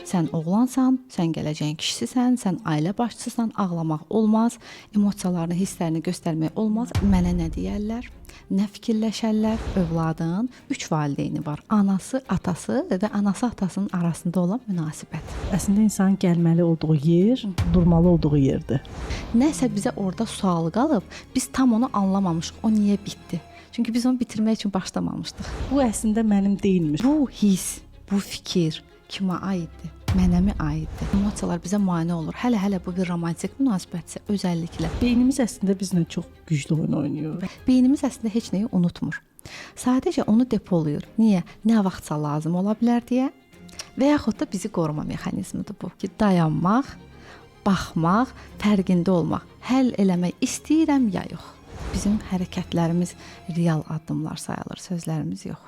Sən oğlansan, sən gələcəyin kişisisən, sən ailə başçısısan, ağlamaq olmaz, emosiyalarını, hisslərini göstərmək olmaz. Mənə nə deyərlər? Nə fikirləşərlər? Övladın 3 valideyni var. Anası, atası və anası atasının arasında olan münasibət. Əslində insanın gəlməli olduğu yer, durmalı olduğu yerdir. Nəsə bizə orada sual qalıb, biz tam onu anlamamışıq. O niyə bitdi? Çünki biz onu bitirmək üçün başlamamışdıq. Bu əslində mənim deyilmiş. Bu hiss, bu fikir kimə aiddir? Mənə aiddir. Emosiyalar bizə mane olur. Hələ bu bir romantik münasibətsə özəlliklə. Beynimiz əslində bizlə çox güclü oyun oynayır. Beynimiz əslində heç nəyi unutmur. Sadəcə onu depolayır. Niyə? Nə vaxtsa lazım ola bilər deyə və yaxud da bizi qoruma mexanizmidir bu. Ki, dayanmaq, baxmaq, fərqində olmaq. Həll eləmək istəyirəm ya yox. Bizim hərəkətlərimiz real addımlar sayılır, sözlərimiz yox.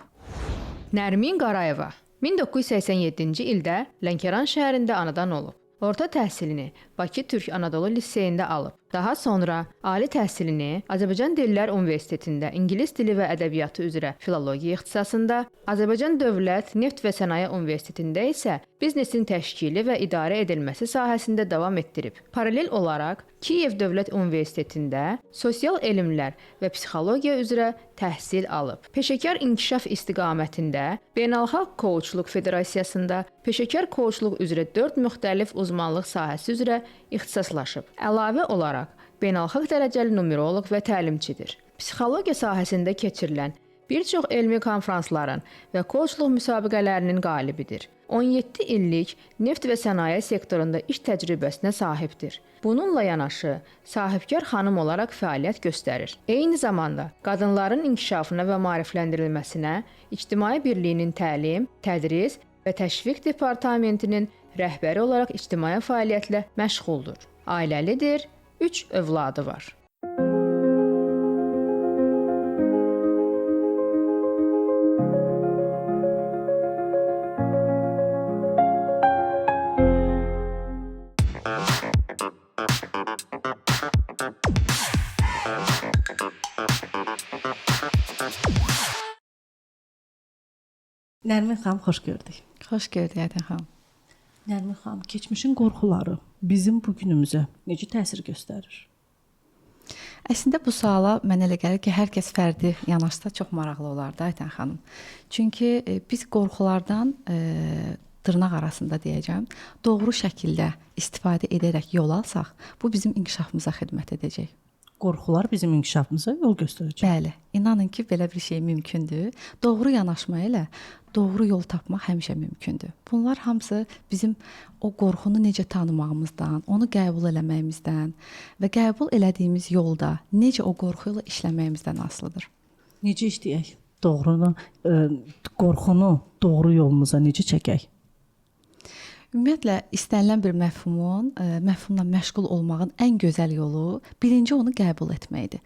Nərmin Qarayeva 1987-ci ildə Lənkəran şəhərində anadan olub. Orta təhsilini Bakı Türk Anadolu Liseyində alıb. Daha sonra ali təhsilini Azərbaycan Dillər Universitetində İngilis dili və ədəbiyyatı üzrə filologiya ixtisasında, Azərbaycan Dövlət Neft və Sənaye Universitetində isə biznesin təşkili və idarə edilməsi sahəsində davam etdirib. Paralel olaraq Kiyev Dövlət Universitetində sosial elmlər və psixologiya üzrə təhsil alıb. Peşəkar inkişaf istiqamətində Beynəlxalq Koçluq Federasiyasında peşəkar koçluq üzrə 4 müxtəlif uzmanlıq sahəsi üzrə ixtisaslaşıb. Əlavə olaraq beynəlxalq dərəcəli numeroloq və təlimçidir. Psixologiya sahəsində keçirilən bir çox elmi konfransların və koçluq müsabiqələrinin qalibidir. 17 illik neft və sənaye sektorunda iş təcrübəsinə sahibdir. Bununla yanaşı, sahibkar xanım olaraq fəaliyyət göstərir. Eyni zamanda, qadınların inkişafına və maarifləndirilməsinə İctimai Birliyinin təlim, tədris və təşviq departamentinin rəhbəri olaraq ictimai fəaliyyətlə məşğuldur. Ailəlidir, 3 övladı var. Nərmin xanım, xoş gördük. Xoş gördük Aytən xanım. Nərmin xanım, keçmişin qorxuları bizim bu günümüzə necə təsir göstərir? Əslində bu suala mənə elə gəlir ki, hər kəs fərdi yanaşsa çox maraqlı olardı Aytən xanım. Çünki biz qorxulardan dırnaq arasında deyəcəm, doğru şəkildə istifadə edərək yol alsaq, bu bizim inkişafımıza xidmət edəcək. Qorxular bizim inkişafımıza yol göstərəcək. Bəli, inanın ki, belə bir şey mümkündür. Doğru yanaşma ilə doğru yol tapmaq həmişə mümkündür. Bunlar hamısı bizim o qorxunu necə tanımağımızdan, onu qəbul eləməyimizdən və qəbul elədiyimiz yolda necə o qorxu ilə işləməyimizdən asılıdır. Necə işləyək? Qorxunu doğru yolumuza necə çəkək? Ümumiyyətlə, istənilən bir məfhumla məşğul olmağın ən gözəl yolu birinci onu qəbul etməkdir.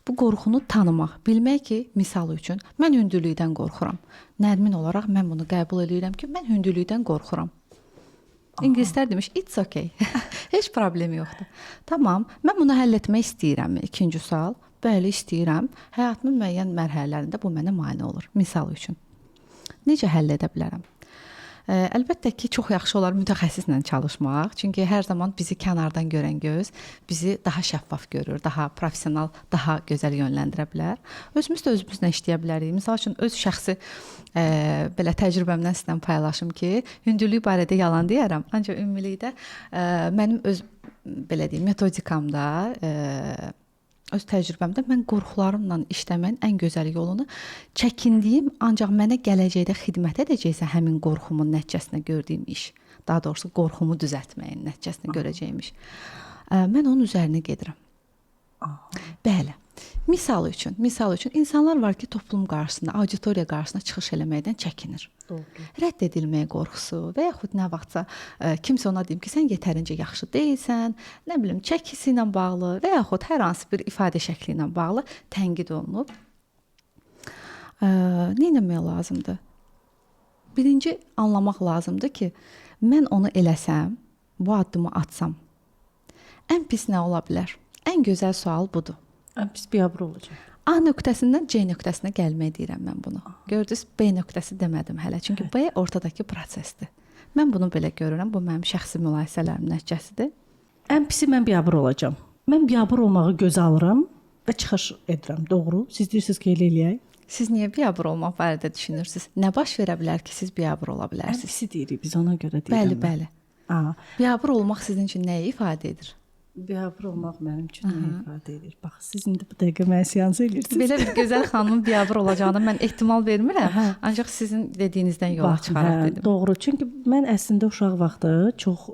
Bu qorxunu tanımaq, bilmək ki, misal üçün, mən hündürlükdən qorxuram. Nərmin olaraq mən bunu qəbul edirəm ki, mən hündürlükdən qorxuram. İngilislər demiş, it's okay. Heç problem yoxdur. Tamam, mən bunu həll etmək istəyirəm. İkinci sual, bəli istəyirəm. Həyatımın müəyyən mərhələlərində bu mənə mane olur. Misal üçün, necə həll edə bilərəm? Əlbəttə ki, çox yaxşı olar mütəxəssislə çalışmaq. Çünki hər zaman bizi kənardan görən göz bizi daha şəffaf görür, daha professional, daha gözəl yönləndirə bilər. Özümüz də özümüzlə işləyə bilərik. Məsəl üçün, öz şəxsi belə təcrübəmdən sizlə paylaşım ki, hündürlük barədə yalan deyərəm. Ancaq ümumilikdə mənim öz belə deyim, metodikamda, öz təcrübəmdə mən qorxularımla işləməyin ən gözəl yolunu çəkindiyim, ancaq mənə gələcəkdə xidmət edəcəksə həmin qorxumun nəticəsində gördüyüm iş, daha doğrusu qorxumu düzəltməyin nəticəsində görəcəyim iş. Mən onun üzərinə gedirəm. Bəli. Misal üçün insanlar var ki, toplum qarşısında, auditoriya qarşısında çıxış eləməkdən çəkinir. Doğru. Rədd edilməyə qorxusu və yaxud nə vaxtsa kimsə ona deyim ki, sən yetərincə yaxşı deyilsən, nə bilim, çəkisi ilə bağlı və yaxud hər hansı bir ifadə şəkli ilə bağlı tənqid olunub. Nə etmək lazımdır? Birinci anlamaq lazımdır ki, mən onu eləsəm, bu addımı atsam, ən pis nə ola bilər? Ən gözəl sual budur. Ən pis biabır olacaq. A nöqtəsindən C nöqtəsinə gəlmək deyirəm mən bunu. Gördünüz, B nöqtəsi demədim hələ. Çünki B ortadakı prosesdir. Mən bunu belə görürəm. Bu mənim şəxsi mülahisələrimin nəticəsidir. Ən pisi mən biabır olacağam. Mən biabır olmağı gözə alıram və çıxış edirəm. Doğru? Siz deyirsiniz ki, elə eləyək. Siz niyə biabır olmaq barədə düşünürsüz? Nə baş verə bilər ki, siz biabır ola Ən bilərsiniz? pisi deyirik biz ona görə deyirəm. Bəli, mən. bəli. Ha, Biabır olmaq sizin üçün nəyi ifadə edir? biabır olmaq mənim üçün nə ifadə edir? Bax, siz indi bu dəqiqə mənə seans eləyirsiniz. Belə bir gözəl xanımın biabır olacağına mən ehtimal vermirəm. Ancaq sizin dediyinizdən yola çıxaraq dedim. Doğru. Çünki mən əslində uşaq vaxtı çox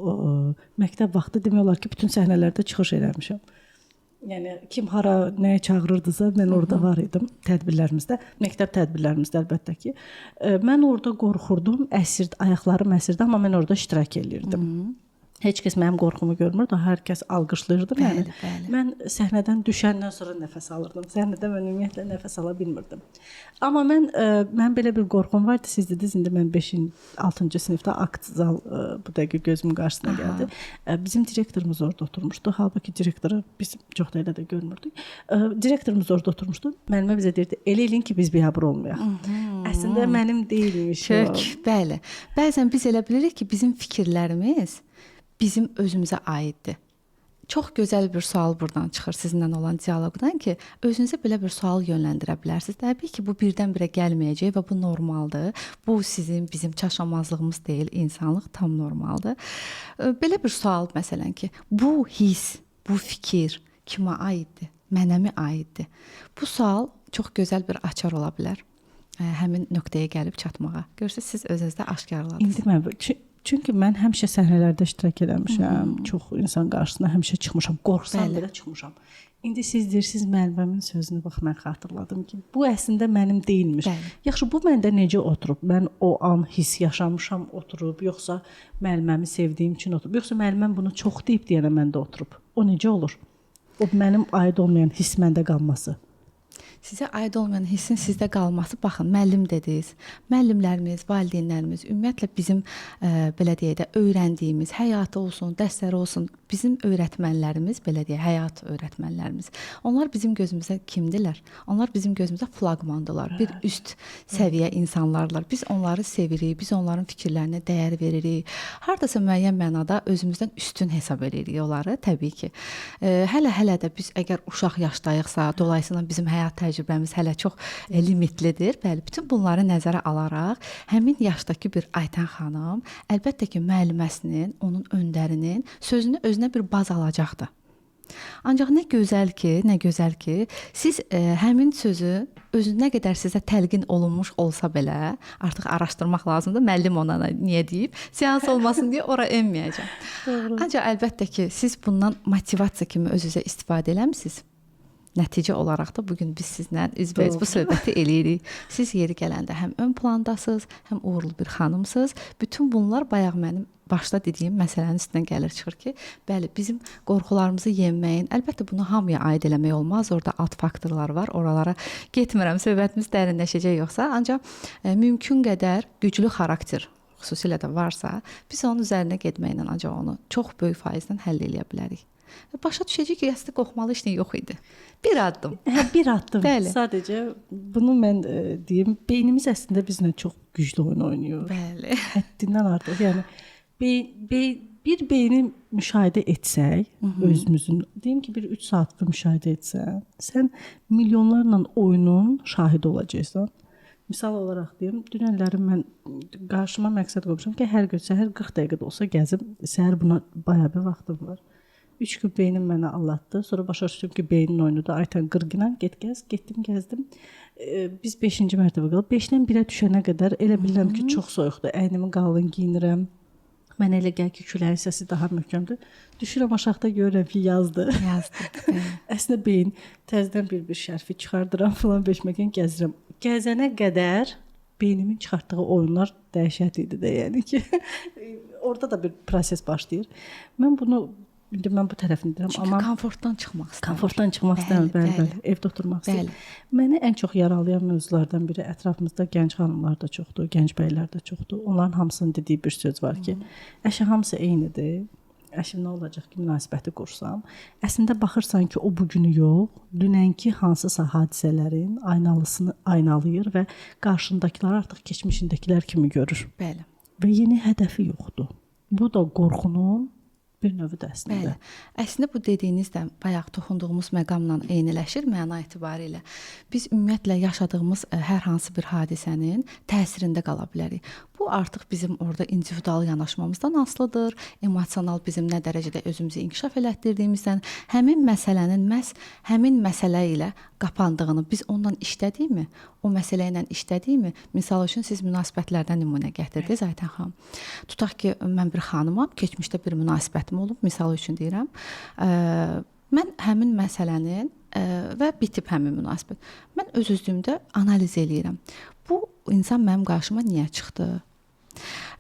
məktəb vaxtı demək olar ki, bütün səhnələrdə çıxış eləmişəm. Yəni kim hara nəyə çağırırdısa, mən orada var idim tədbirlərimizdə, məktəb tədbirlərimizdə əlbəttə ki. Mən orada qorxurdum, ayaqlarım əsirdi, amma mən orada iştirak elirdim. Heç kəs mənim qorxumu görmürdü, hər kəs alqışlayırdı məni. Bəli, bəli. Mən səhnədən düşəndən sonra nəfəs alırdım. Səhnədə mən ümumiyyətlə nəfəs ala bilmirdim. Amma mən belə bir qorxum vardı. Siz dediniz, indi mən 6-cı sinifdə akt zal bu dəqiqə gözümün qarşısına gəldi. Bizim direktorumuz orada oturmuşdu. Halbuki direktoru biz çox da elə də görmürdük. Direktorumuz orada oturmuşdu. Müəllimə bizə deyirdi, elə eləyin ki, biz biabır olmayaq. Əslində mənim deyilmiş o. Bəli. Bəzən biz elə bilirik ki, bizim fikirlərimiz bizim özümüzə aiddir. Çox gözəl bir sual buradan çıxır sizinlə olan dialoqdan ki, özünüzə belə bir sual yönləndirə bilərsiniz. Təbii ki, bu birdən-birə gəlməyəcək və bu normaldır. Bu bizim çaşamazlığımız deyil, insanlıq tam normaldır. Belə bir sual məsələn ki, bu hiss, bu fikir kimə aiddir? Mənəmi aiddir? Bu sual çox gözəl bir açar ola bilər. Həmin nöqtəyə gəlib çatmağa. Görürsüz, siz özünüzdə aşkarladınız. İndi mən çünki mən həmişə səhnələrdə iştirak eləmişəm. Çox insan qarşısına həmişə çıxmışam. Qorxsam belə çıxmışam. İndi siz deyirsiniz müəlliməmin sözünü bax mən xatırladım ki, bu əslində mənim deyilmiş. Bəli. Yaxşı, bu məndə necə oturub? Mən o an hiss yaşamışam, oturub, yoxsa müəlliməmi sevdiyim üçün oturub, yoxsa müəlliməm bunu çox deyib deyənə məndə oturub. O necə olur? O mənim aid olmayan hiss məndə qalması. Sizə aid olmayan hissin sizdə qalması, baxın, müəllim dediniz. Müəllimlərimiz, valideynlərimiz, ümumiyyətlə bizim belə deyək də öyrəndiyimiz, həyatı olsun, dərsləri olsun, bizim öyrətmənlərimiz, belə deyək, həyat öyrətmənlərimiz. Onlar bizim gözümüzə kimdilər? Onlar bizim gözümüzə flaqmandılar. Bir üst səviyyə insanlarlar. Biz onları sevirik, biz onların fikirlərinə dəyər veririk. Hardasa müəyyən mənada özümüzdən üstün hesab edirik onları, təbii ki. Hələ də biz əgər uşaq yaşdayıqsa, dolayısıyla bizim həyat təcrübəmiz hələ çox limitlidir. Bəli, bütün bunları nəzərə alaraq həmin yaşdakı bir Aytən xanım əlbəttə ki, müəlliməsinin, onun öndərinin sözünü özünə bir baz alacaqdı. Ancaq nə gözəl ki, siz həmin sözü özü nə qədər sizə təlqin olunmuş olsa belə, artıq araşdırmaq lazımdır. Müəllim ona niyə deyib, seans olmasın deyə ora enməyəcəm. Ancaq əlbəttə ki, siz bundan motivasiya kimi özünüzə istifadə eləmisiniz. Nəticə olaraq da bugün biz sizlə üzbəüz bu söhbəti eləyirik. Siz yeri gələndə həm ön plandasınız, həm uğurlu bir xanımsınız. Bütün bunlar bayaq mənim başda dediyim məsələnin üstündən gəlir çıxır ki, bəli, bizim qorxularımızı yenməyin, əlbəttə bunu hamıya aid eləmək olmaz. Orada alt faktorlar var. Oralara getmirəm. Söhbətimiz dərinləşəcək yoxsa, ancaq mümkün qədər güclü xarakter xüsusilə də varsa, biz onun üzərinə getməklə ancaq onu çox böyük faizlə həll edə bilərik. Başa düşəcək ki, əslində qorxmalı heç nə yox idi. Bir addım. Bir addım. Bəli. Sadəcə bunu mən deyim, beynimiz əslində bizlə çox güclü oyun oynayır. Bəli. Həddindən artıq. Yəni bir beyni müşahidə etsək, özümüzün, deyim ki, bir 3 saatlıq müşahidə etsən, sən milyonlarla oyunun şahidi olacaqsan. Misal olaraq deyim, dünənlərim mən qarşıma məqsəd qoymuşam ki, hər gün səhər 40 dəqiqə də olsa gəzim. Səhər buna bayağı bir vaxtım var. 3 gün beynim mənə allatdı. Sonra başa düşdüm ki, beynin oyunudur. Aytən qırğınan get gəz. Getdim, gəzdim. Biz 5-ci mərtəbə qalıb. 5-dən 1-ə düşənə qədər elə bilirəm ki, çox soyuqdur. Əynimi qalın geyinirəm. Mənə elə gəlir ki, küləyin səsi daha möhkəmdir. Düşürəm aşağıda görürəm ki, yazdı. Əslində beyin təzədən bir şərfi çıxardıram falan, beşməkan gəzirəm. Gəzənə qədər beynimin çıxartdığı oyunlar dəhşət idi də, yəni ki, orada da bir proses başlayır. İndi mən bu tərəfini deyirəm, amma komfortdan çıxmaq istəyirəm. Komfortdan çıxmaq istəyirəm, bəli. Evdə oturmaq istəyirəm. Məni ən çox yaralayan mövzulardan biri ətrafımızda gənc xanımlar da çoxdur, gənc bəylər də çoxdur. Onların hamısının dediyi bir söz var ki, əşi hamısı eynidir. Əşim nə olacaq ki, münasibəti qursam. Əslində baxırsan ki, o bugünü yox, dünənki hansısa hadisələrin aynalayır və qarşındakıları artıq keçmişindəkilər kimi görür. Bəli. və yeni hədəfi yoxdur. Bu da qorxunun bir növüdür əslində. Bəli. Əslində bu dediyiniz də bayaq toxunduğumuz məqamla eyniləşir məna etibarilə. Biz ümumiyyətlə yaşadığımız hər hansı bir hadisənin təsirində qala bilərik. Bu artıq bizim orada individual yanaşmamızdan asılıdır. Emosional bizim nə dərəcədə özümüzü inkişaf elətdirdiyimizdən, həmin məsələnin məhz həmin məsələ ilə qapandığını biz ondan işlədikmi, o məsələ ilə işlədikmi, misal üçün siz münasibətlərdən nümunə gətirdiniz Aytən xanım. Tutaq ki, mən bir xanımam, keçmişdə bir münasibətim olub, misal üçün deyirəm. Mən həmin məsələnin və bitib həmin münasibət. Mən öz-özlüyümdə analiz eləyirəm. Bu insan mənim qarşıma niyə çıxdı?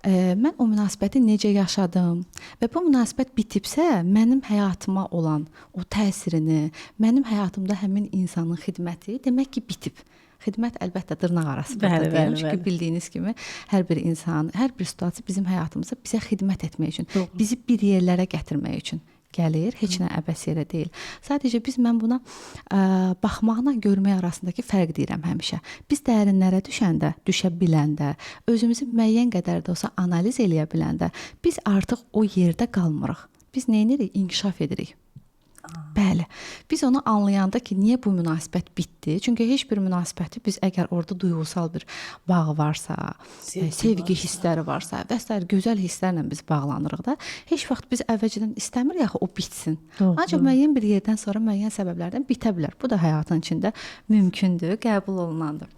Mən o münasibəti necə yaşadım və bu münasibət bitibsə, mənim həyatıma olan o təsirini, mənim həyatımda həmin insanın xidməti demək ki, bitib. Xidmət əlbəttə dırnaq arası deyirəm. Çünki bildiyiniz kimi hər bir insan, hər bir situasiya bizim həyatımızda bizə xidmət etmək üçün, bizi bir yerlərə gətirmək üçün gəlir, heç nə əbəs yerə deyil. Sadəcə mən buna baxmaqla görmək arasındakı fərq deyirəm həmişə. Biz dərinlərə düşə biləndə, özümüzü müəyyən qədər də olsa analiz eləyə biləndə, biz artıq o yerdə qalmırıq. Biz nə edirik? İnkişaf edirik. Bəli. Biz onu anlayanda ki, niyə bu münasibət bitdi? Çünki heç bir münasibəti biz əgər orada duyğusal bir bağ varsa, sevgi hissləri varsa və s. gözəl hisslərlə biz bağlanırıq da, heç vaxt biz əvvəlcədən istəmirik axı o bitsin. Ancaq müəyyən bir yerdən sonra müəyyən səbəblərdən bitə bilər. Bu da həyatın içində mümkündür, qəbul olunandır.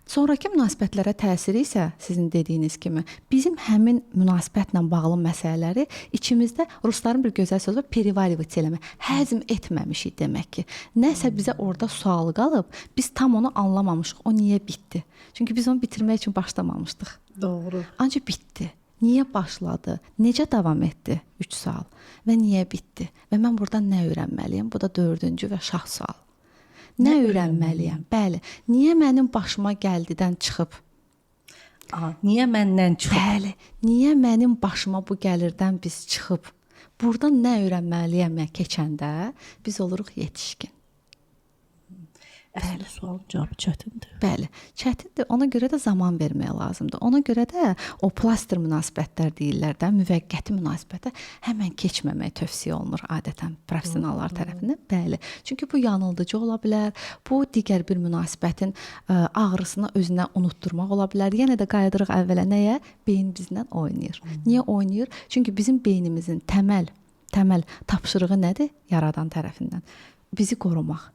Sonrakı münasibətlərə təsiri isə sizin dediyiniz kimi bizim həmin münasibətlə bağlı məsələləri içimizdə rusların bir gözəl sözü var, переваривать eləmə, həzm etməmişik demək ki. Nəsə bizə orada sual qalıb, biz tam onu anlamamışıq. O niyə bitdi? Çünki biz onu bitirmək üçün başlamamışdıq. Doğru. Ancaq bitdi. Niyə başladı? Necə davam etdi? 3 sual. Və niyə bitdi? Və mən buradan nə öyrənməliyəm? Bu da 4-cü və şah sual. Nə öyrənməliyəm? Bəli. Niyə mənim başıma gəldidən çıxıb? Niyə məndən çıxıb? Bəli. Niyə mənim başıma bu gəlirdən biz çıxıb? Buradan nə öyrənməliyəm keçəndə biz oluruq yetişkin. Əslində sualın cavabı çətindir. Bəli, çətindir. Ona görə də zaman vermək lazımdır. Ona görə də o plaster münasibətlər deyirlər də, müvəqqəti münasibətə həmən keçməmək tövsiyə olunur adətən professionallar tərəfindən. Bəli. Çünki bu yanıldıcı ola bilər. Bu digər bir münasibətin ağrısını özünə unutturmaq ola bilər. Yenə də qayıdırıq əvvələ nəyə? Beyin bizlə oynayır. Niyə oynayır? Çünki bizim beynimizin təməl tapşırığı nədir? Yaradan tərəfindən. Bizi qorumaq.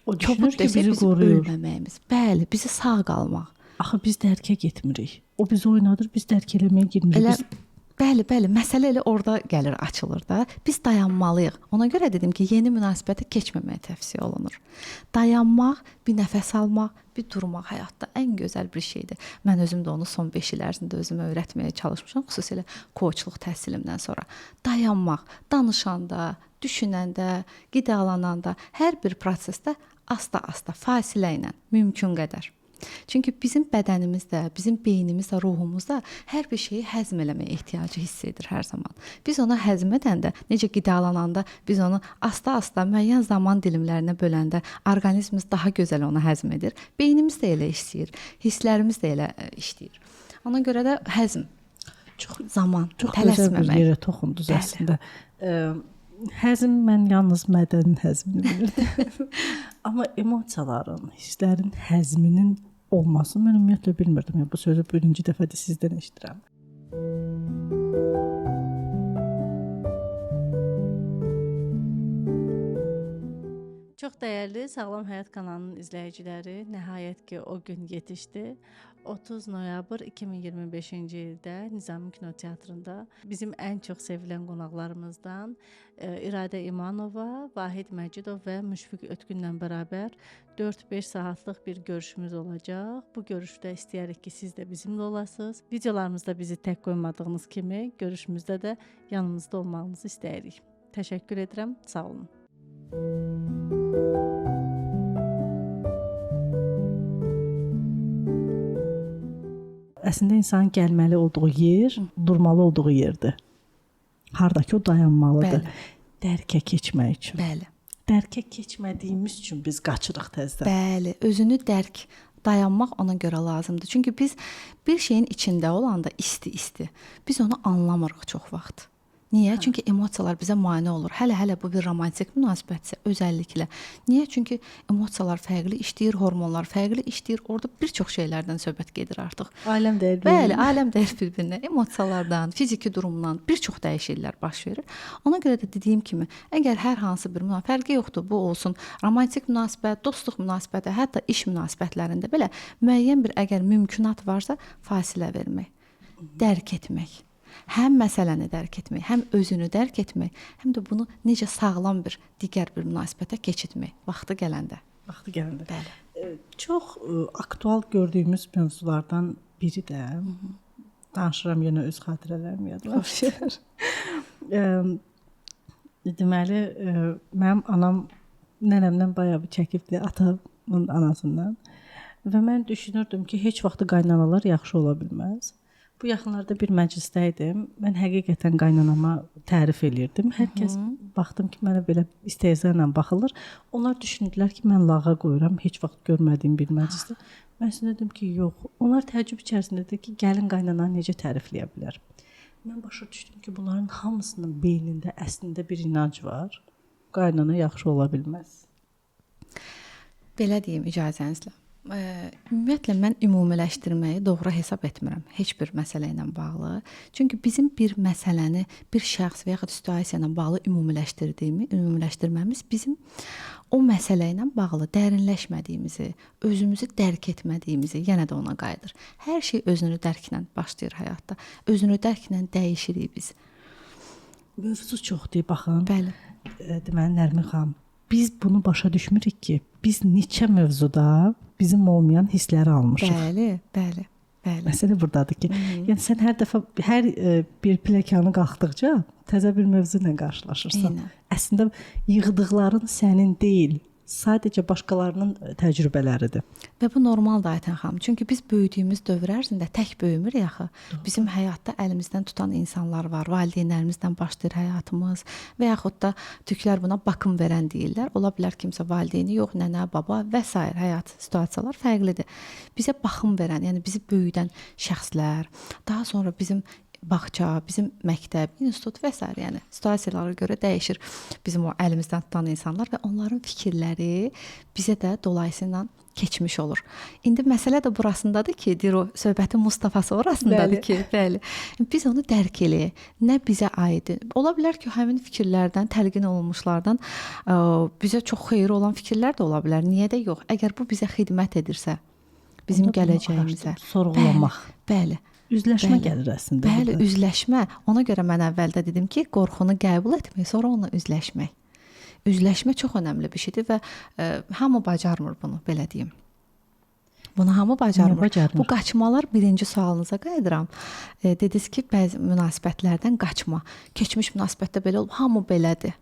O düşünür ki, bizi qoruyur. Ölməməyimiz. Bəli, bizi sağ qalmaq. Axı biz dərkə getmirik. O bizi oynadır, biz dərk eləməyə girmirik. Bəli, məsələ elə orada gəlir, açılır da. Biz dayanmalıyıq. Ona görə dedim ki, yeni münasibətə keçməməyə tövsiyə olunur. Dayanmaq, bir nəfəs almaq, bir durmaq həyatda ən gözəl bir şeydir. Mən özüm də onu son 5 il ərzində özümə öyrətməyə çalışmışam, xüsusilə koçluq təhsilimdən sonra. Dayanmaq, danışanda, düşünəndə, qidalananda, hər bir prosesdə asta-asta, fasilə ilə, mümkün qədər. Çünki bizim bədənimizdə, bizim beynimizdə, ruhumuzda hər bir şeyi həzm eləməyə ehtiyacı hiss edir hər zaman. Biz onu həzm edəndə, necə qidalananda, biz onu asta-asta müəyyən zaman dilimlərinə böləndə orqanizmimiz daha gözəl onu həzm edir. Beynimiz də elə işləyir, hisslərimiz də elə işləyir. Ona görə də həzm, zaman, tələsməmək. Çox gözəl bir yerə toxundunuz əslində. Həzm mən yalnız mədənin həzmini bilirdim. Amma emosiyaların, hisslərin həzminin olmasını mən ümumiyyətlə bilmirdim. Bu sözü birinci dəfədir sizdən eşidirəm. Çox dəyərli Sağlam Həyat kanalının izləyiciləri, nəhayət ki o gün yetişdi. 30 noyabr 2025-ci ildə Nizami Kinoteatrında bizim ən çox sevilən qonaqlarımızdan İradə İmanova, Vahid Məcidov və Müşfiq Ötkünlə bərabər 4-5 saatlıq bir görüşümüz olacaq. Bu görüşdə istəyirik ki, siz də bizimlə olasınız. Videolarımızda bizi tək qoymadığınız kimi görüşümüzdə də yanımızda olmağınızı istəyirik. Təşəkkür edirəm. Sağ olun. Əslində insanın gəlməli olduğu yer, durmalı olduğu yerdir. Hardakı o dayanmalıdır. Bəli. Dərkə keçmək üçün. Bəli. Dərkə keçmədiyimiz üçün biz qaçırıq təzədən. Bəli, özünü dərk, Dayanmaq ona görə lazımdır. Çünki biz bir şeyin içində olanda isti, biz onu anlamırıq çox vaxt. Niyə? Çünki emosiyalar bizə mane olur. Hələ bu bir romantik münasibətsə özəlliklə. Niyə? Çünki emosiyalar fərqli işləyir, hormonlar fərqli işləyir. Orada bir çox şeylərdən söhbət gedir artıq. Aləm dəyər. Bəli, aləm dəyər bir-birinə. Emosiyalardan, fiziki durumdan bir çox dəyişikliklər baş verir. Ona görə də dediyim kimi, əgər hər hansı bir fərqi yoxdur, bu olsun romantik münasibət, dostluq münasibəti, hətta iş münasibətlərində belə müəyyən bir əgər mümkünat varsa, fasilə vermək, dərk etmək. Həm məsələni dərk etmək, həm özünü dərk etmək, həm də bunu necə sağlam bir digər bir münasibətə keçirtmək vaxtı gələndə. Vaxtı gələndə. Bəli. Çox aktual gördüyümüz mövzulardan biri də danışıram yenə öz xatirələrim yadıma düşür. Deməli, mənim anam nənəmdən bayağı bir çəkibdi, atamın anasından. Və mən düşünürdüm ki, heç vaxt qaynanalar yaxşı ola bilməz. Bu yaxınlarda bir məclisdə idim. Mən həqiqətən qaynanama tərif elirdim. Hər kəs baxdım ki, mənə belə istehza ilə baxılır. Onlar düşündülər ki, mən lağa qoyuram, heç vaxt görmədiyim bir məclisdə. Mən dedim ki, yox. Onlar təəccüb içərisindədir ki, gəlin qaynananı necə tərifləyə bilər. Mən başa düşdüm ki, bunların hamısının beynində əslində bir inanc var. Qaynana yaxşı ola bilməz. Belə deyim icazənizlə. Ümumiyyətlə mən ümumiləşdirməyi doğru hesab etmirəm heç bir məsələ ilə bağlı. Çünki bizim bir məsələni bir şəxs və ya situasiya ilə bağlı ümumiləşdirməmiz bizim o məsələ ilə bağlı dərinləşmədiyimizi, özümüzü dərk etmədiyimizi yenə də ona qayıdır. Hər şey özünü dərklə başlayır həyatda. Özünü dərklə dəyişirik biz. Mövzu çoxdur, baxın. Bəli. Deməli Nərmin xanım, biz bunu başa düşmürük ki, biz neçə mövzuda bizim olmayan hissləri almışıq. Bəli. Məsələ burdadır ki, yəni sən hər dəfə hər bir pilləkəni qalxdıqca təzə bir mövzu ilə qarşılaşırsan. Eynən. Əslində yığdıqların sənin deyil, sadəcə başqalarının təcrübələridir. Və bu normaldır Aytən xanım. Çünki biz böyüdüyümüz dövr ərzində tək böyümürük axı. Bizim həyatda əlimizdən tutan insanlar var. Valideynlərimizdən başlayır həyatımız və yaxud da türklər buna baxım verən deyirlər. Ola bilər kimsə valideyni yox, nənə, baba və s. həyat situasiyalar fərqlidir. Bizə baxım verən, yəni bizi böyüdən şəxslər, daha sonra bizim bağça, bizim məktəb, institut və s. yəni situasiyalara görə dəyişir bizim o əlimizdən tutan insanlar və onların fikirləri bizə də dolayısıyla keçmiş olur. İndi məsələ də burasındadır ki, deyir o söhbətin Mustafası orasındadır ki, bəli. Biz onu dərk eləyək. Nə bizə aiddir. Ola bilər ki, həmin fikirlərdən, təlqin olunmuşlardan bizə çox xeyir olan fikirlər də ola bilər. Niyə də yox? Əgər bu bizə xidmət edirsə, bizim gələcəyimizə sorğulamaq. Bəli. Üzləşmə gəlir əslində. Bəli, üzləşmə. Ona görə mən əvvəldə dedim ki, qorxunu qəbul etmək, sonra onunla üzləşmək. Üzləşmə çox önəmli bir şeydir və hamı bacarmır bunu, belə deyim. Bunu hamı bacarmır. Bu qaçmalar birinci sualınıza qayıdıram. Dediniz ki, bəzi münasibətlərdən qaçma. Keçmiş münasibətdə belə olub, hamı belədir.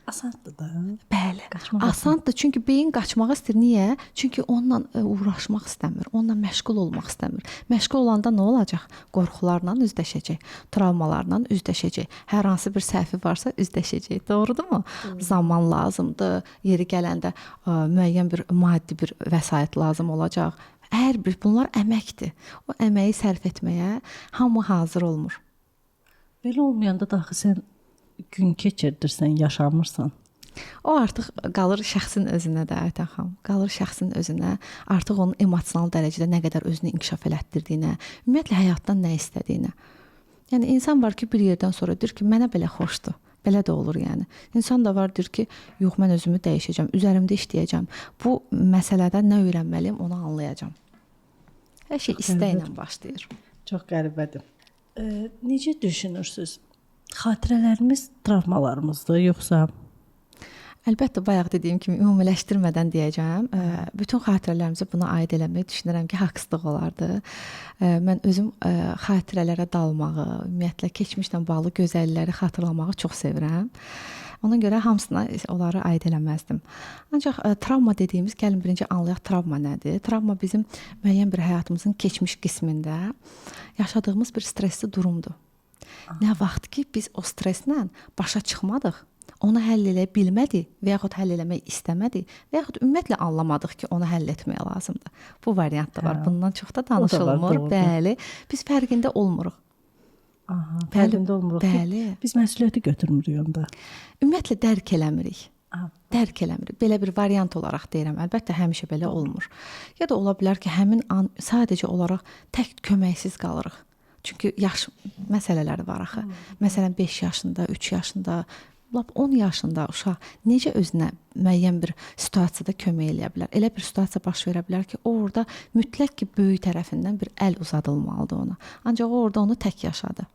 Asandır da. Bəli, asandır. Çünki beyin qaçmaq istəyir. Niyə? Çünki onunla uğraşmaq istəmir, onunla məşğul olmaq istəmir. Məşğul olanda nə olacaq? Qorxularla üzləşəcək, travmalarla üzləşəcək. Hər hansı bir səhvi varsa üzləşəcək. Doğrudurmu? Zaman lazımdır. Yeri gələndə müəyyən bir maddi bir vəsait lazım olacaq. Hər bir bunlar əməkdir. O əməyi sərf etməyə hamı hazır olmur. Belə olmayanda da axı sən gün keçirdirsən, yaşamırsan. O artıq qalır şəxsin özünə də Aytən xanım. Qalır şəxsin özünə, artıq onun emosional dərəcədə nə qədər özünü inkişaf elətdirdiyinə, ümumiyyətlə həyatdan nə istədiyinə. Yəni insan var ki, bir yerdən sonra deyir ki, mənə belə xoşdur. Belə də olur yəni. İnsan da var deyir ki, yox mən özümü dəyişəcəm, üzərimdə işləyəcəm. Bu məsələdə nə öyrənməliyəm, onu anlayacağam. Hər şey istəklə başlayır. Çox qəribədir. Necə düşünürsüz? Xatirələrimiz travmalarımızdır, yoxsa? Əlbəttə, bayaq dediyim kimi ümumiləşdirmədən deyəcəm. Bütün xatirələrimizi buna aid eləmək düşünürəm ki, haqsızlıq olardı. Mən özüm xatirələrə dalmağı, ümumiyyətlə keçmişlə bağlı gözəllikləri xatırlamağı çox sevirəm. Ona görə hamısına onları aid eləməzdim. Ancaq travma dediyimiz, gəlin birinci anlayaq travma nədir? Travma bizim müəyyən bir həyatımızın keçmiş qismində yaşadığımız bir stresli durumdur. Nə vaxt ki, biz o streslə başa çıxmadıq, Onu həll eləyə bilmədi və yaxud həll eləmək istəmədi və yaxud ümumiyyətlə anlamadıq ki, onu həll etmək lazımdır. Bu variant da var. Bundan çox da danışılmır. Bəli, biz fərqində olmuruq. Aha, fərqində olmuruq. Bəli. Biz məsuliyyəti götürmürük onda. Ümumiyyətlə dərk eləmirik. Dərk eləmirik. Belə bir variant olaraq deyirəm. Əlbəttə həmişə belə olmur. Ya da ola bilər ki, həmin an sadəcə olaraq tək köməksiz qalırıq. Çünki yaş məsələləri var axı. Məsələn 5 yaşında, 3 yaşında, lap 10 yaşında uşaq necə özünə müəyyən bir situasiyada kömək eləyə bilər? Elə bir situasiya baş verə bilər ki, orada mütləq ki, böyük tərəfindən bir əl uzadılmalıdır ona. Ancaq o orada onu tək yaşadı.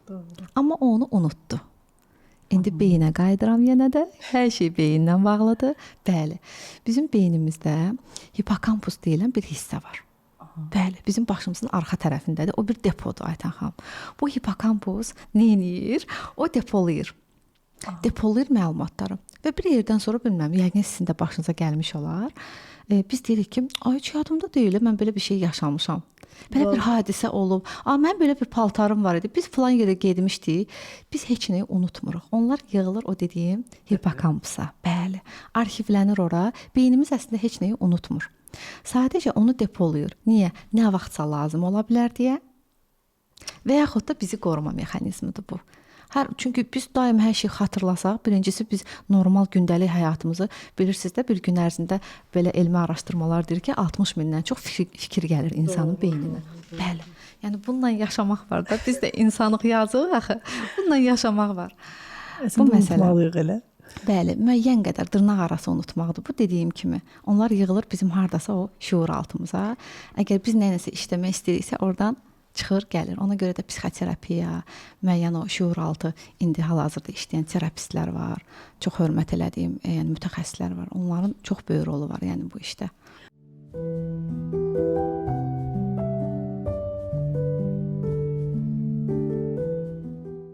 Doğru. Amma o onu unutdu. İndi beyinə qayıdıram yenə də. Hər şey beyinlə bağlıdır. Bəli. Bizim beynimizdə hipokampus deyilən bir hissə var. Bəli, bizim başımızın arxa tərəfindədir. O bir depodur Aytan xanım. Bu hipokampus nə edir? O depolayır. Depolayır məlumatları. Və bir yerdən sonra bilmirəm, yəqin sizin də başınıza gəlmiş olar. Biz deyirik ki, ay heç yadımda deyil, mən belə bir şey yaşamışam. Belə bir hadisə olub. Mən belə bir paltarım var idi. Biz falan yerə getmişdik. Biz heç nəyi unutmuruq. Onlar yığılır o dediyim hipokampusa. Bəli, arxivlənir ora. Beynimiz əslində heç nəyi unutmur. Sadəcə onu depolayır. Niyə? Nə vaxtsa lazım ola bilər deyə. Və yaxud da bizi qoruma mexanizmidir bu. Çünki biz daim hər şeyi xatırlasaq, birincisi biz normal gündəlik həyatımızı bilirsiniz də bir gün ərzində belə elmi araşdırmalar deyir ki, 60 mindən çox fikir gəlir insanın beyninə. Bəli. Yəni bununla yaşamaq var da. Biz də insanıq yazıq axı. Bununla yaşamaq var. Bu məsələ. Elə. Bəli, müəyyən qədər dırnaq arası unutmaqdır. Bu dediyim kimi, onlar yığılır bizim hardasa o şuur altımıza. Əgər biz nəyəsə işləmək istəyiriksə, oradan çıxır, gəlir. Ona görə də psixoterapiya, müəyyən o şuuraltı indi hal-hazırda işləyən terapistlər var. Çox hörmət elədiyim, yəni mütəxəssislər var. Onların çox böyük rolu var, yəni bu işdə.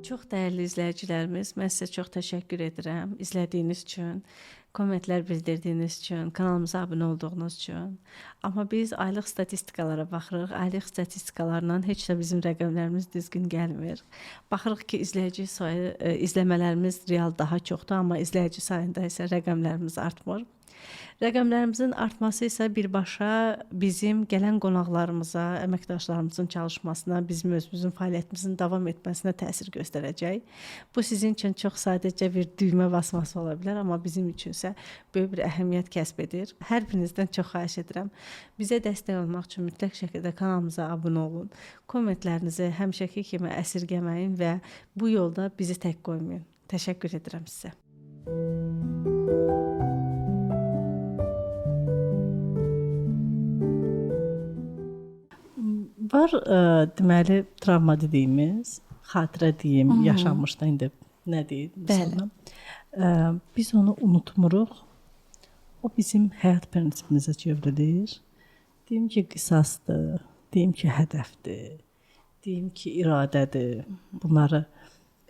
Çox dəyərli izləyicilərimiz, mən sizə çox təşəkkür edirəm izlədiyiniz üçün, kommentlər bildirdiyiniz üçün, kanalımıza abunə olduğunuz üçün. Amma biz aylıq statistikalara baxırıq. Aylıq statistikalarla heç də bizim rəqəmlərimiz düzgün gəlmir. Baxırıq ki, izləyici sayı, izləmələrimiz real daha çoxdur, amma izləyici sayında isə rəqəmlərimiz artmır. Rəqəmlərimizin artması isə birbaşa bizim gələn qonaqlarımıza, əməkdaşlarımızın çalışmasına, bizim özümüzün fəaliyyətimizin davam etməsinə təsir göstərəcək. Bu sizin üçün çox sadəcə bir düymə basması ola bilər, amma bizim üçün isə böyük bir əhəmiyyət kəsb edir. Hər birinizdən çox xahiş edirəm. Bizə dəstək olmaq üçün mütləq şəkildə kanalımıza abunə olun. Kommentlərinizi həmişəki kimi əsirgəməyin və bu yolda bizi tək qoymayın. Təşəkkür edirəm sizə. Var deməli travma dediyimiz, xatirə deyim, yaşanmışda indi nə deyim məsələn. Biz onu unutmuruq. O bizim həyat prinsipimizə çevrilir. Deyim ki, qisasdır, deyim ki, hədəfdir, deyim ki, iradədir. Bunları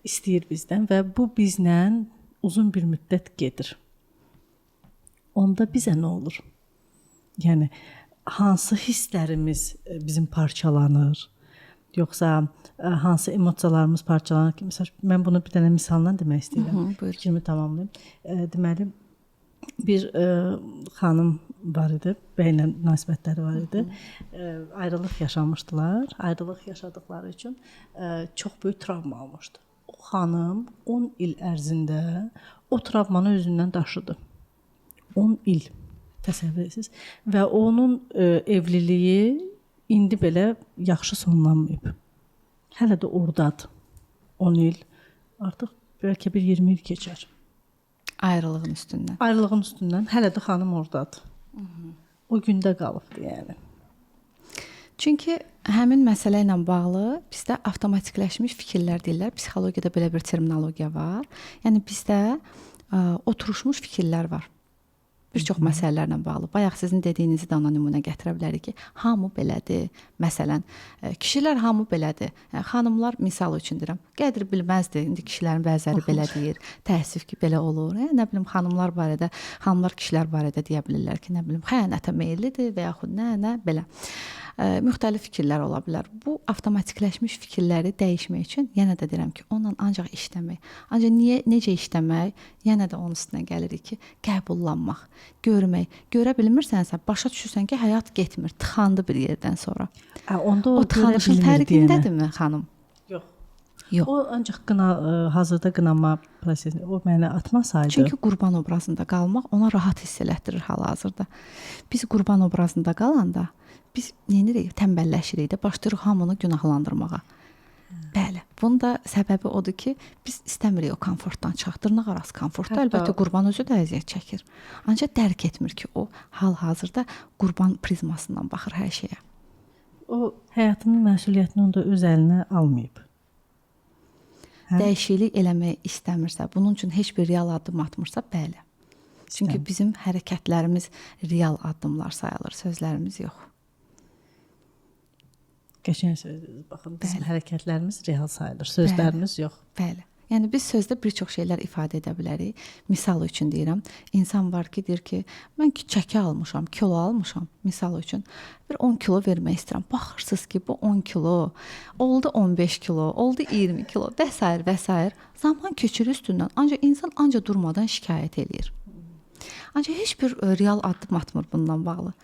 istəyir bizdən və bu bizlə uzun bir müddət gedir. Onda bizə nə olur? Yəni hansı hisslərimiz bizim parçalanır, yoxsa hansı emosiyalarımız parçalanır ki, məsələn, mən bunu bir dənə misaldan demək istəyirəm. Fikrimi tamamlayım. Deməli, bir xanım var idi, bəylə münasibətləri var idi. Ayrılıq yaşamışdılar. Ayrılıq yaşadıkları üçün çox böyük travma almışdı. O xanım 10 il ərzində o travmanı özündən daşıdı. 10 il. Təsəvvür edirsiniz. Və onun evliliyi indi belə yaxşı sonlanmayıb. Hələ də ordadır. 10 il. Artıq bəlkə bir 20 il keçər. Ayrılığın üstündən. Ayrılığın üstündən hələ də xanım ordadır. O gündə qalıbdı yəni. Çünki həmin məsələ ilə bağlı bizdə avtomatikləşmiş fikirlər deyirlər. Psixologiyada belə bir terminologiya var. Yəni bizdə oturmuş fikirlər var. Bir çox məsələlərlə bağlı. Bayaq sizin dediyinizi də ona nümunə gətirə bilərik ki, hamı belədir. Məsələn, kişilər hamı belədir. Xanımlar misal üçün deyirəm, qədri bilməzdi. İndi kişilərin bəziləri belə deyir. Təəssüf ki, belə olur. Nə bilim, xanımlar barədə, xanımlar kişilər barədə deyə bilirlər ki, nə bilim, xəyanətə meyllidir və yaxud nə belə. müxtəlif fikirlər ola bilər. Bu avtomatikləşmiş fikirləri dəyişmək üçün yenə də deyirəm ki, onunla ancaq işləmək. Ancaq necə işləmək? Yenə də onun üstünə gəlirik ki, qəbullanmaq, görmək. Görə bilmirsənsə, başa düşürsən ki, həyat getmir, tıxandı bir yerdən sonra. Onda O tıxanışın fərqindədirmi xanım? Yox. Yox. O ancaq hazırda qınama prosesi o məni atmasaydı. Çünki qurban obrazında qalmaq ona rahat hiss elətdirir hal-hazırda. Biz qurban obrazında qalanda biz neyinirik? Tənbəlləşirik də, başlayırıq hamını günahlandırmağa. Bəli. Bunun da səbəbi odur ki, biz istəmirik o komfortdan çıxaq. Dırnaq arası komfortda əlbəttə qurban özü də əziyyət çəkir. Ancaq dərk etmir ki, o hal-hazırda qurban prizmasından baxır hər şeyə. O həyatının məsuliyyətini onda öz əlinə almayıb. Dəyişiklik eləmək istəmirsə, bunun üçün heç bir real addım atmırsa, bəli. Çünki bizim hərəkətlərimiz real addımlar sayılır, sözlərimiz yox. Qəşəng sözdür. Baxın, bizim hərəkətlərimiz real sayılır, sözlərimiz yox. Bəli. Yəni biz sözdə bir çox şeylər ifadə edə bilərik. Misal üçün deyirəm, insan var ki, deyir ki, mən çəki almışam, kilo almışam, misal üçün. Bir 10 kilo vermək istəyirəm. Baxırsınız ki, bu 10 kilo, oldu 15 kilo, oldu 20 kilo və s. Zaman keçir üstündən. Ancaq insan durmadan şikayət eləyir. Ancaq heç bir real addım atmır bundan bağlı.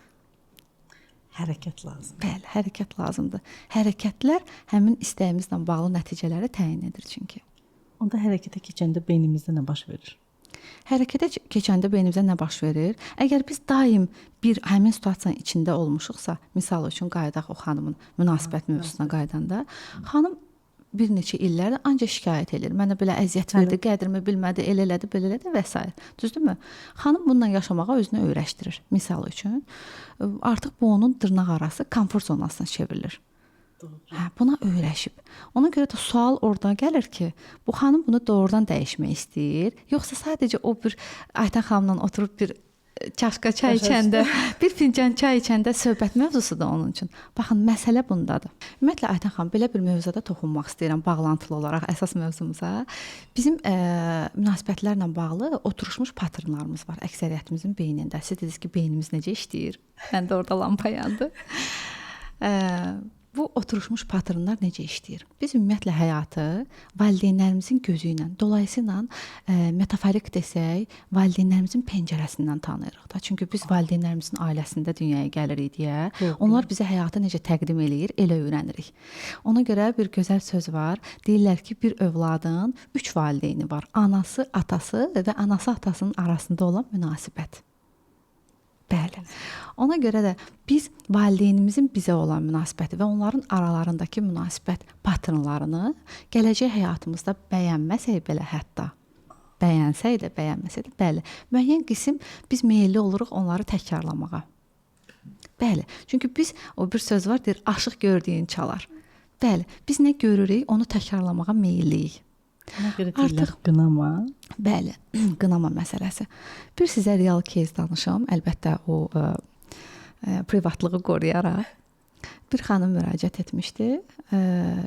Hərəkət lazımdır. Bəli, hərəkət lazımdır. Hərəkətlər həmin istəyimizlə bağlı nəticələri təyin edir çünki. Onda hərəkətə keçəndə beynimizdə nə baş verir? Hərəkətə keçəndə beynimizdə nə baş verir? Əgər biz daim bir həmin situasiyanın içində olmuşuqsa, misal üçün qayıdaq o xanımın münasibət mövzusuna qayıdanda, xanım bir neçə illərdir ancaq şikayət edir. Mənə belə əziyyət verdi, qədrimi bilmədi, elə elədi, belə elədi və s. Düzdürmü? Xanım bununla yaşamağa özünü öyrəşdirir. Misal üçün, artıq bu onun dırnaq arası komfort zonasına çevrilir. Buna öyrəşib. Ona görə də sual orada gəlir ki, bu xanım bunu doğrudan dəyişmək istəyir, yoxsa sadəcə o bir Aytən xanımla oturub bir çaşka çay içəndə, bir fincan çay içəndə söhbət mövzusudur onun üçün. Baxın, məsələ bundadır. Ümumiyyətlə Aytən xanım belə bir mövzuda toxunmaq istəyirəm bağlantılı olaraq əsas mövzumuza. Bizim münasibətlərlə bağlı oturmuş paternlarımız var əksəriyyətimizin beynində. Siz dediniz ki, beynimiz necə işləyir? Mən də orada lampa yandı. Bu oturmuş paternlar necə işləyir? Biz ümumiyyətlə həyatı valideynlərimizin gözü ilə, dolayısıyla metaforik desək, valideynlərimizin pəncərəsindən tanıyırıq da. Çünki biz valideynlərimizin ailəsində dünyaya gəlirik deyə, onlar bizə həyatı necə təqdim eləyir, elə öyrənirik. Ona görə bir gözəl söz var. Deyirlər ki, bir övladın 3 valideyni var. Anası, atası və anası atasının arasında olan münasibət. Bəli. Ona görə də biz valideynimizin bizə olan münasibəti və onların aralarındakı münasibət paternlarını gələcək həyatımızda bəyənməsək belə, hətta bəyənsək də, bəyənməsək də, bəli, müəyyən qism biz meylli oluruq onları təkrarlamağa. Bəli. Çünki biz, o bir söz var, deyir, aşıq gördüyün çalar. Bəli, biz nə görürük, onu təkrarlamağa meylliyik. Ona görə deyirlər qınama. Bəli, qınama məsələsi. Bir sizə real case danışım. Əlbəttə o privatlığı qoruyaraq. Bir xanım müraciət etmişdi.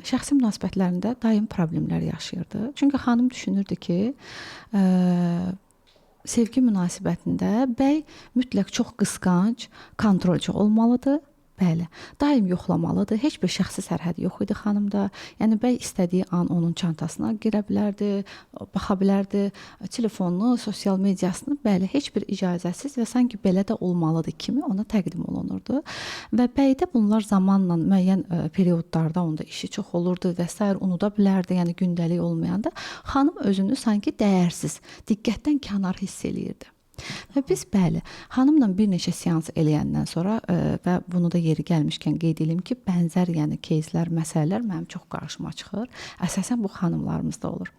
Şəxsi münasibətlərində daim problemlər yaşayırdı. Çünki xanım düşünürdü ki, sevgi münasibətində bəy mütləq çox qısqanc, kontrolçu olmalıdır. Bəli, daim yoxlamalıdır. Heç bir şəxsi sərhədi yox idi xanımda. Yəni bəy istədiyi an onun çantasına girə bilərdi, baxa bilərdi, telefonunu, sosial mediasını, bəli, heç bir icazəsiz və sanki belə də olmalıdır kimi ona təqdim olunurdu. Və bəydə bunlar zamanla müəyyən periodlarda onda işi çox olurdu və s. unuda bilərdi, yəni gündəlik olmayanda xanım özünü sanki dəyərsiz, diqqətdən kənar hiss eləyirdi. Və biz bəli, xanımla bir neçə seans eləyəndən sonra və bunu da yeri gəlmişkən qeyd edim ki, bənzər yəni кейslər, məsələlər mənim çox qarşıma çıxır. Əsasən bu xanımlarımızda olur.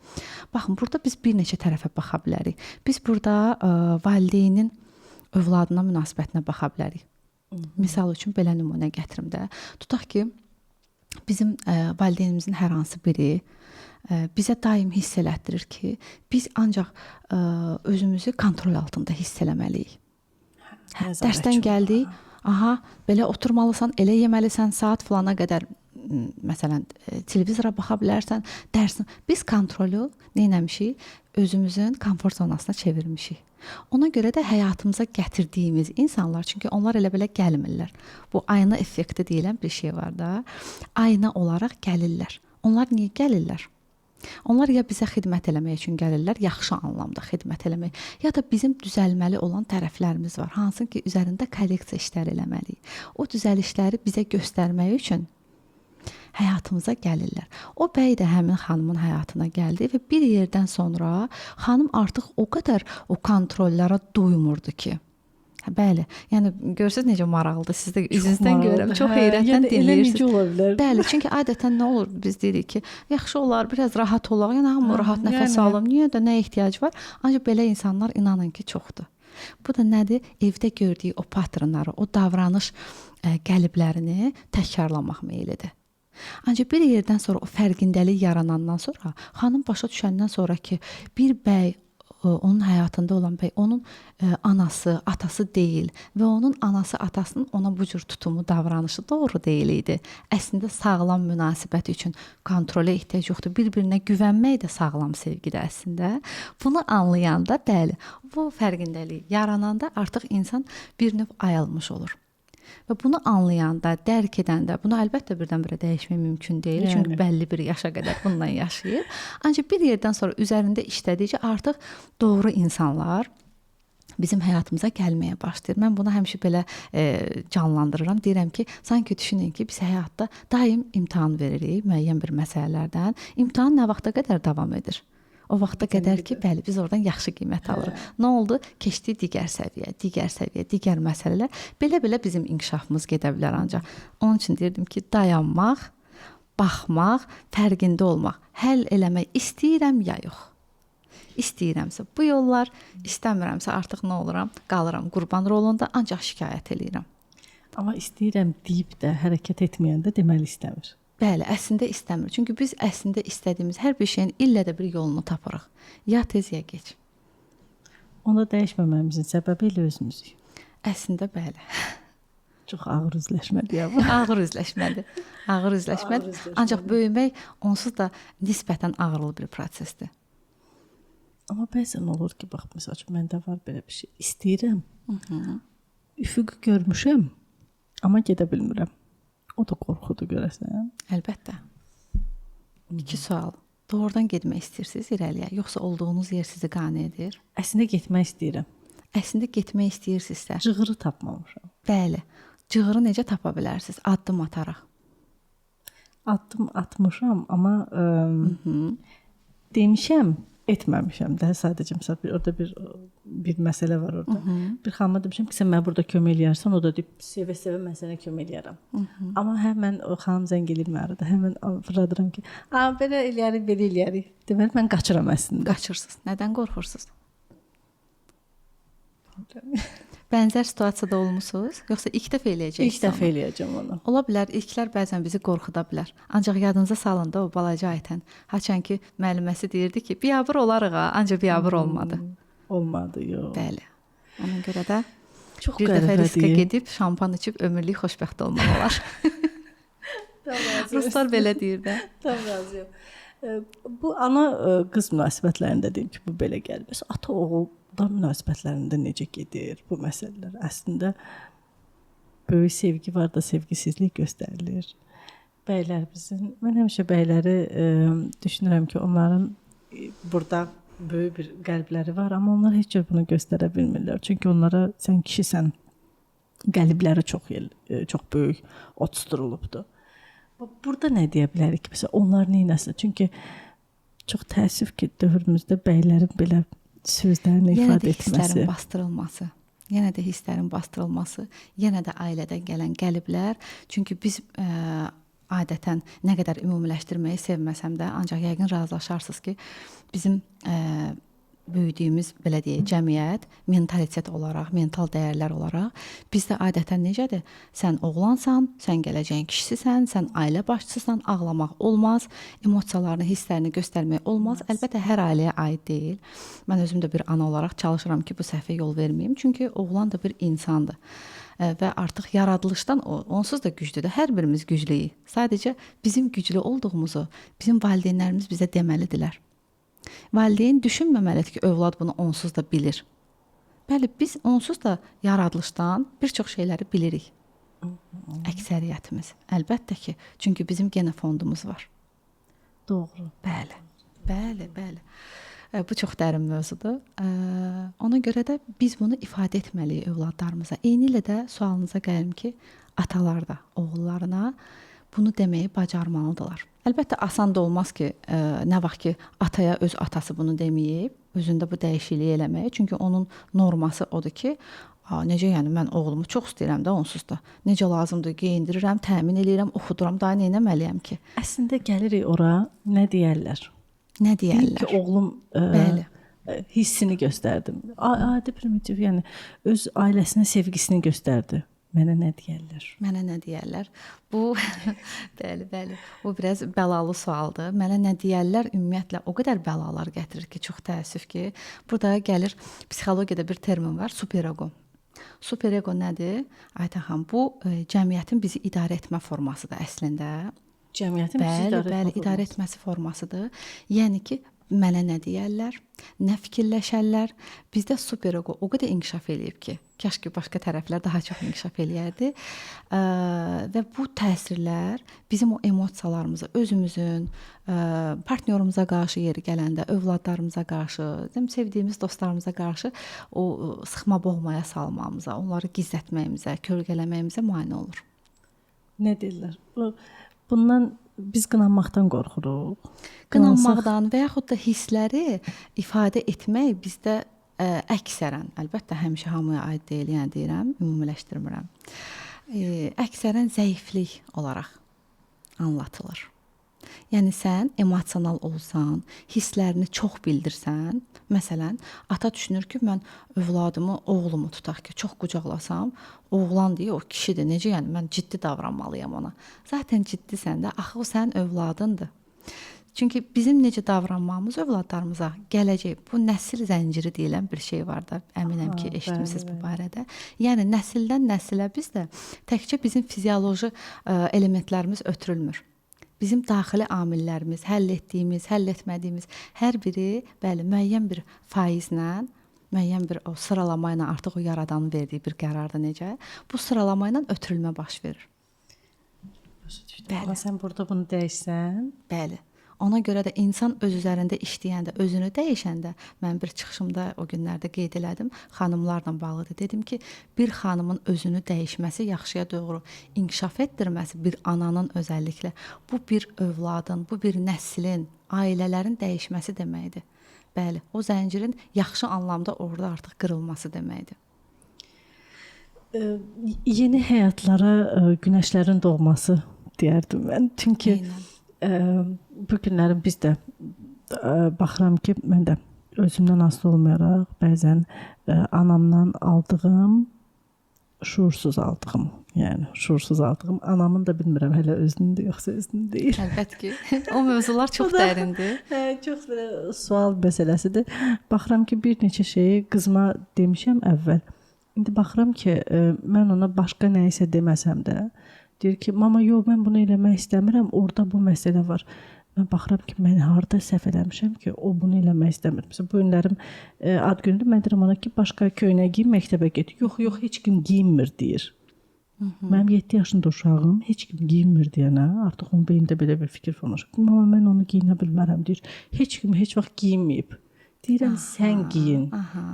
Baxın, burada biz bir neçə tərəfə baxa bilərik. Biz burada valideynin övladına münasibətinə baxa bilərik. Misal üçün belə nümunə gətirim də. Tutaq ki, bizim valideynimizin hər hansı biri bizə daim hiss elətdirir ki, biz ancaq özümüzü kontrol altında hiss eləməliyik. Dərsdən gəldik, aha, belə oturmalısan, elə yeməlisən, saat filana qədər məsələn, televizora baxa bilərsən, dərsin. Biz kontrolu nə etmişik? Özümüzün komfort zonasına çevirmişik. Ona görə də həyatımıza gətirdiyimiz insanlar, çünki onlar elə belə gəlmirlər. Bu ayna effekti deyilən bir şey var da. Ayna olaraq gəlirlər. Onlar niyə gəlirlər? Onlar ya bizə xidmət eləmək üçün gəlirlər, yaxşı anlamda xidmət eləmək, ya da bizim düzəlməli olan tərəflərimiz var, hansı ki, üzərində korreksiya işləri eləməliyik. O düzəlişləri bizə göstərmək üçün həyatımıza gəlirlər. O bəy də həmin xanımın həyatına gəldi və bir yerdən sonra xanım artıq o qədər o kontrollara doymurdu ki. Bəli, yəni görürsüz necə maraqlıdır. Siz də üzünüzdən görürəm, çox heyrətlə dinləyirsiniz. Bəli, çünki adətən nə olur? Biz deyirik ki, yaxşı olar, biraz rahat olaq. Yəni hamı rahat nəfəs alım. Niyə də nə ehtiyac var? Ancaq belə insanlar inanın ki, çoxdur. Bu da nədir? Evdə gördüyü o patronları, o davranış qəliblərini təkrarlamaq meylidir. Ancaq bir yerdən sonra o fərqindəlik yaranandan sonra, xanım başa düşəndən sonra ki, bir bəy, onun həyatında olan bəy, onun anası, atası deyil və onun anası, atasının ona bu cür tutumu, davranışı doğru deyil idi. Əslində sağlam münasibət üçün kontrolə ehtiyac yoxdur. Bir-birinə güvənmək də sağlam sevgidir əslində. Bunu anlayanda, bəli, bu fərqindəlik yarananda artıq insan bir növ ayılmış olur. Və bunu anlayanda, dərk edəndə, bunu əlbəttə birdən-birə dəyişmək mümkün deyil. Çünki bəlli bir yaşa qədər bununla yaşayır. Ancaq bir yerdən sonra üzərində işlədikcə artıq doğru insanlar bizim həyatımıza gəlməyə başlayır. Mən bunu həmişə belə canlandırıram. Deyirəm ki, sanki düşünün ki, biz həyatda daim imtahan veririk müəyyən bir məsələlərdən. İmtahan nə vaxta qədər davam edir? O vaxta qədər ki, bəli, biz oradan yaxşı qiymət alırıq. Nə oldu? Keçdi digər səviyyə, digər məsələlər. Belə-belə bizim inkişafımız gedə bilər ancaq. Onun üçün deyirdim ki, dayanmaq, baxmaq, fərqində olmaq, həll eləmək istəyirəm ya yox. İstəyirəmsə bu yollar, istəmirəmsə artıq nə oluram? Qalıram qurban rolunda, ancaq şikayət eləyirəm. Amma istəyirəm deyib də hərəkət etməyəndə deməli istəmir. Bəli, əslində istəmir. Çünki biz əslində istədiyimiz hər bir şeyin illə də bir yolunu tapırıq. Ya tez, ya gec. Onu dəyişməməyimizin səbəbi ilə özümüzük. Əslində bəli. Çox ağır üzləşmədir ya bu. Ağır üzləşmədir. Ağır üzləşmədir. Ancaq böyümək onsuz da nisbətən ağırlı bir prosesdir. Amma bəzən olur ki, bax, məsəl üçün məndə var belə bir şey. İstəyirəm. Üfüq görmüşəm, amma gedə bilmirəm. O da qorxudur görəsən. Əlbəttə. 2 sual. Doğrudan getmək istəyirsiniz irəliyə, yoxsa olduğunuz yer sizi qane edir? Əslində getmək istəyirəm. Əslində getmək istəyirsinizsə, Cığırı tapmamışam. bəli. Cığırı necə tapa bilərsiniz? Addım ataraq. Addım atmışam, amma demişəm, etməmişəm də. Sadəcə məsəl orada bir məsələ var orada. Bir xanıma demişəm ki, sən mənə burada kömək eləyərsən, o da deyib, sevə-sevə mən sənə kömək eləyərəm. Amma həmən o xanım zəng eləyir mənə də, həmən fırladıram ki, belə eləyərik, belə eləyərik. Deməli, mən qaçıram əslində. Qaçırsınız. Nədən qorxursunuz? Bənzər situasiyada olmusunuz, yoxsa ilk dəfə eləyəcəksiniz? İlk dəfə eləyəcəm onu. Ola bilər, ilklər bəzən bizi qorxuda bilər. Ancaq yadınıza salın da o balaca Aytən. Haçan ki, müəlliməsi deyirdi ki, biabır olarıq ha, ancaq biabır olmadı. Olmadı, yox. Bəli. Ona görə də Çox bir dəfə riskə qəribədir. gedib şampan içib ömürlük xoşbəxt olmaq olar. Ruslar belə deyir də. Tam razıyam. Bu ana qız münasibətlərində deyim ki, bu belə gəlir. Bəs ata-oğul münasibətlərində necə gedir bu məsələlər? Əslində böyük sevgi var da sevgisizlik göstərilir. Bəylərimizin, mən həmişə bəyləri düşünürəm ki, onların burada böyük bir qəlbləri var, amma onlar heç cür bunu göstərə bilmirlər. Çünki onlara sən kişisən, qəlbləri çox böyük odsturulubdur. Burada nə deyə bilərik ki, məsələn, onlar neynəsə? Çünki çox təəssüf ki, dövrümüzdə bəylərin belə sözlərini ifadə etməsi. Yenə də hisslərin bastırılması, yenə də ailədən gələn qəliblər. Çünki biz adətən nə qədər ümumiləşdirməyi sevməsəm də, ancaq yəqin razılaşarsınız ki, bizim böyüdüyümüz, belə deyək, cəmiyyət, mentalitet olaraq, mental dəyərlər olaraq bizdə adətən necədir? Sən oğlansan, sən gələcəyin kişisisən, sən ailə başçısısan, ağlamaq olmaz, emosiyalarını, hisslərini göstərmək olmaz. Əlbəttə, hər ailəyə aid deyil. Mən özüm də bir ana olaraq çalışıram ki, bu səhvə yol verməyim. Çünki oğlan da bir insandır. və artıq yaradılışdan o onsuz da güclüdür. Hər birimiz güclüyük. Sadəcə bizim güclü olduğumuzu bizim valideynlərimiz bizə deməlidirlər. Valideyn düşünməməlidir ki, övlad bunu onsuz da bilir. Bəli, biz onsuz da yaradılışdan bir çox şeyləri bilirik. Əksəriyyətimiz. Əlbəttə ki, çünki bizim genofondumuz var. Doğru. Bəli. Bəli, bəli. Bu çox dərin mövzudur. Ona görə də biz bunu ifadə etməliyik övladlarımıza. Eynilə də sualınıza gəlim ki, atalar da oğullarına bunu deməyi bacarmalıdırlar. Əlbəttə asan da olmaz ki, nə vaxt ki ataya öz atası bunu deməyib, özündə bu dəyişikliyi eləməyi. Çünki onun norması odur ki, necə yəni mən oğlumu çox istəyirəm də onsuz da. Necə lazımdır geyindirirəm, təmin eləyirəm, oxuduram, daha nə etməliyəm ki? Əslində gəlirik ora, nə deyərlər? Nə Deyir deyərlər? ki, oğlum Bəli. hissini göstərdim. Adi primitiv, yəni öz ailəsinə sevgisini göstərdi. Mənə nə deyərlər? Mənə nə deyərlər? Bu bəli, bəli. Bu biraz bəlalı sualdır. Mənə nə deyərlər ümumiyyətlə o qədər bəlalar gətirir ki, çox təəssüf ki, burada gəlir psixologiyada bir termin var, superego. Superego nədir? Ayta xanım, bu cəmiyyətin bizi idarə etmə formasıdır əslində. Cəmiyyətin bizi idarə etməsi formasıdır. Yəni ki, mənə nə deyərlər, nə fikirləşərlər. Bizdə superego o qədər inkişaf eləyib ki, kaş ki başqa tərəflər daha çox inkişaf eləyərdi. Və bu təsirlər bizim o emosiyalarımızı, özümüzün, partnyorumuza qarşı yeri gələndə, övladlarımıza qarşı, sevdiyimiz dostlarımıza qarşı o sıxma boğmaya salmamıza, onları gizlətməyimizə, kölgələməyimizə mane olur. Nə deyirlər? Bundan biz qınanmaqdan qorxuruq. Qınanmaqdan və yaxud da hissləri ifadə etmək bizdə əksərən, əlbəttə həmişə hamıya aid deyil, yəni deyirəm, ümumiləşdirmirəm. Əksərən zəiflik olaraq anlatılır. Yəni sən emosional olsan, hisslərini çox bildirsən, məsələn, ata düşünür ki, mən övladımı, oğlumu tutaq ki, çox qucaqlasam, oğlan deyir, o kişidir, necə yəni mən ciddi davranmalıyam ona. Zaten ciddisən də, axı o sənin övladındır. Çünki bizim necə davranmamız övladlarımıza gələcək, bu nəsil zənciri deyilən bir şey var da, əminəm ki, eşitmisiniz bu barədə. Yəni nəsildən nəsilə bizdə təkcə bizim fizioloji elementlərimiz ötürülmür. Bizim daxili amillərimiz, həll etdiyimiz, həll etmədiyimiz hər biri, bəli, müəyyən bir faizlə, müəyyən bir o sıralama ilə artıq o yaradanın verdiyi bir qərarda necə, bu sıralama ilə ötürülmə baş verir. Bəli. Sən burada bunu dəyişsən? Bəli. Ona görə də insan öz üzərində işləyəndə, özünü dəyişəndə, mən bir çıxışımda o günlərdə qeyd elədim, xanımlarla bağlıdır. Dedim ki, bir xanımın özünü dəyişməsi, yaxşıya doğru inkişaf etdirməsi, bir ananın özəlliklə, bu bir övladın, bu bir nəslin, ailələrin dəyişməsi deməkdir. Bəli, o zəncirin yaxşı anlamda orada artıq qırılması deməkdir. Yeni həyatlara günəşlərin doğması deyərdim mən. Çünki bu günlərin biz də baxıram ki, mən də özümdən asılı olmayaraq bəzən anamdan aldığım, şuursuz aldığım, yəni şuursuz aldığım, anamın da bilmirəm hələ özünün yoxsa özünün deyil. Əlbəttə ki, o mövzular çox dərindir. Çox belə sual məsələsidir. Baxıram ki, bir neçə şeyi qızıma demişəm əvvəl. İndi baxıram ki, mən ona başqa nə isə deməsəm də, deyir ki, mama, yox, mən bunu eləmək istəmirəm, orada bu məsələ var. Mən baxıram ki, mən harada səhv eləmişəm ki, o bunu eləmək istəmir. Məsələn, bu günlərim ad günüdür, mən deyirəm ona ki, başqa köynək giyin, məktəbə get. Yox, heç kim giyinmir, deyir. Mənim 7 yaşında uşağım heç kim giyinmir deyənə, artıq onun beynində belə bir fikir formalaşır. Mama, mən onu giyinə bilmərəm, deyir. Heç kim heç vaxt giyinməyib. Deyirəm, sən giyin.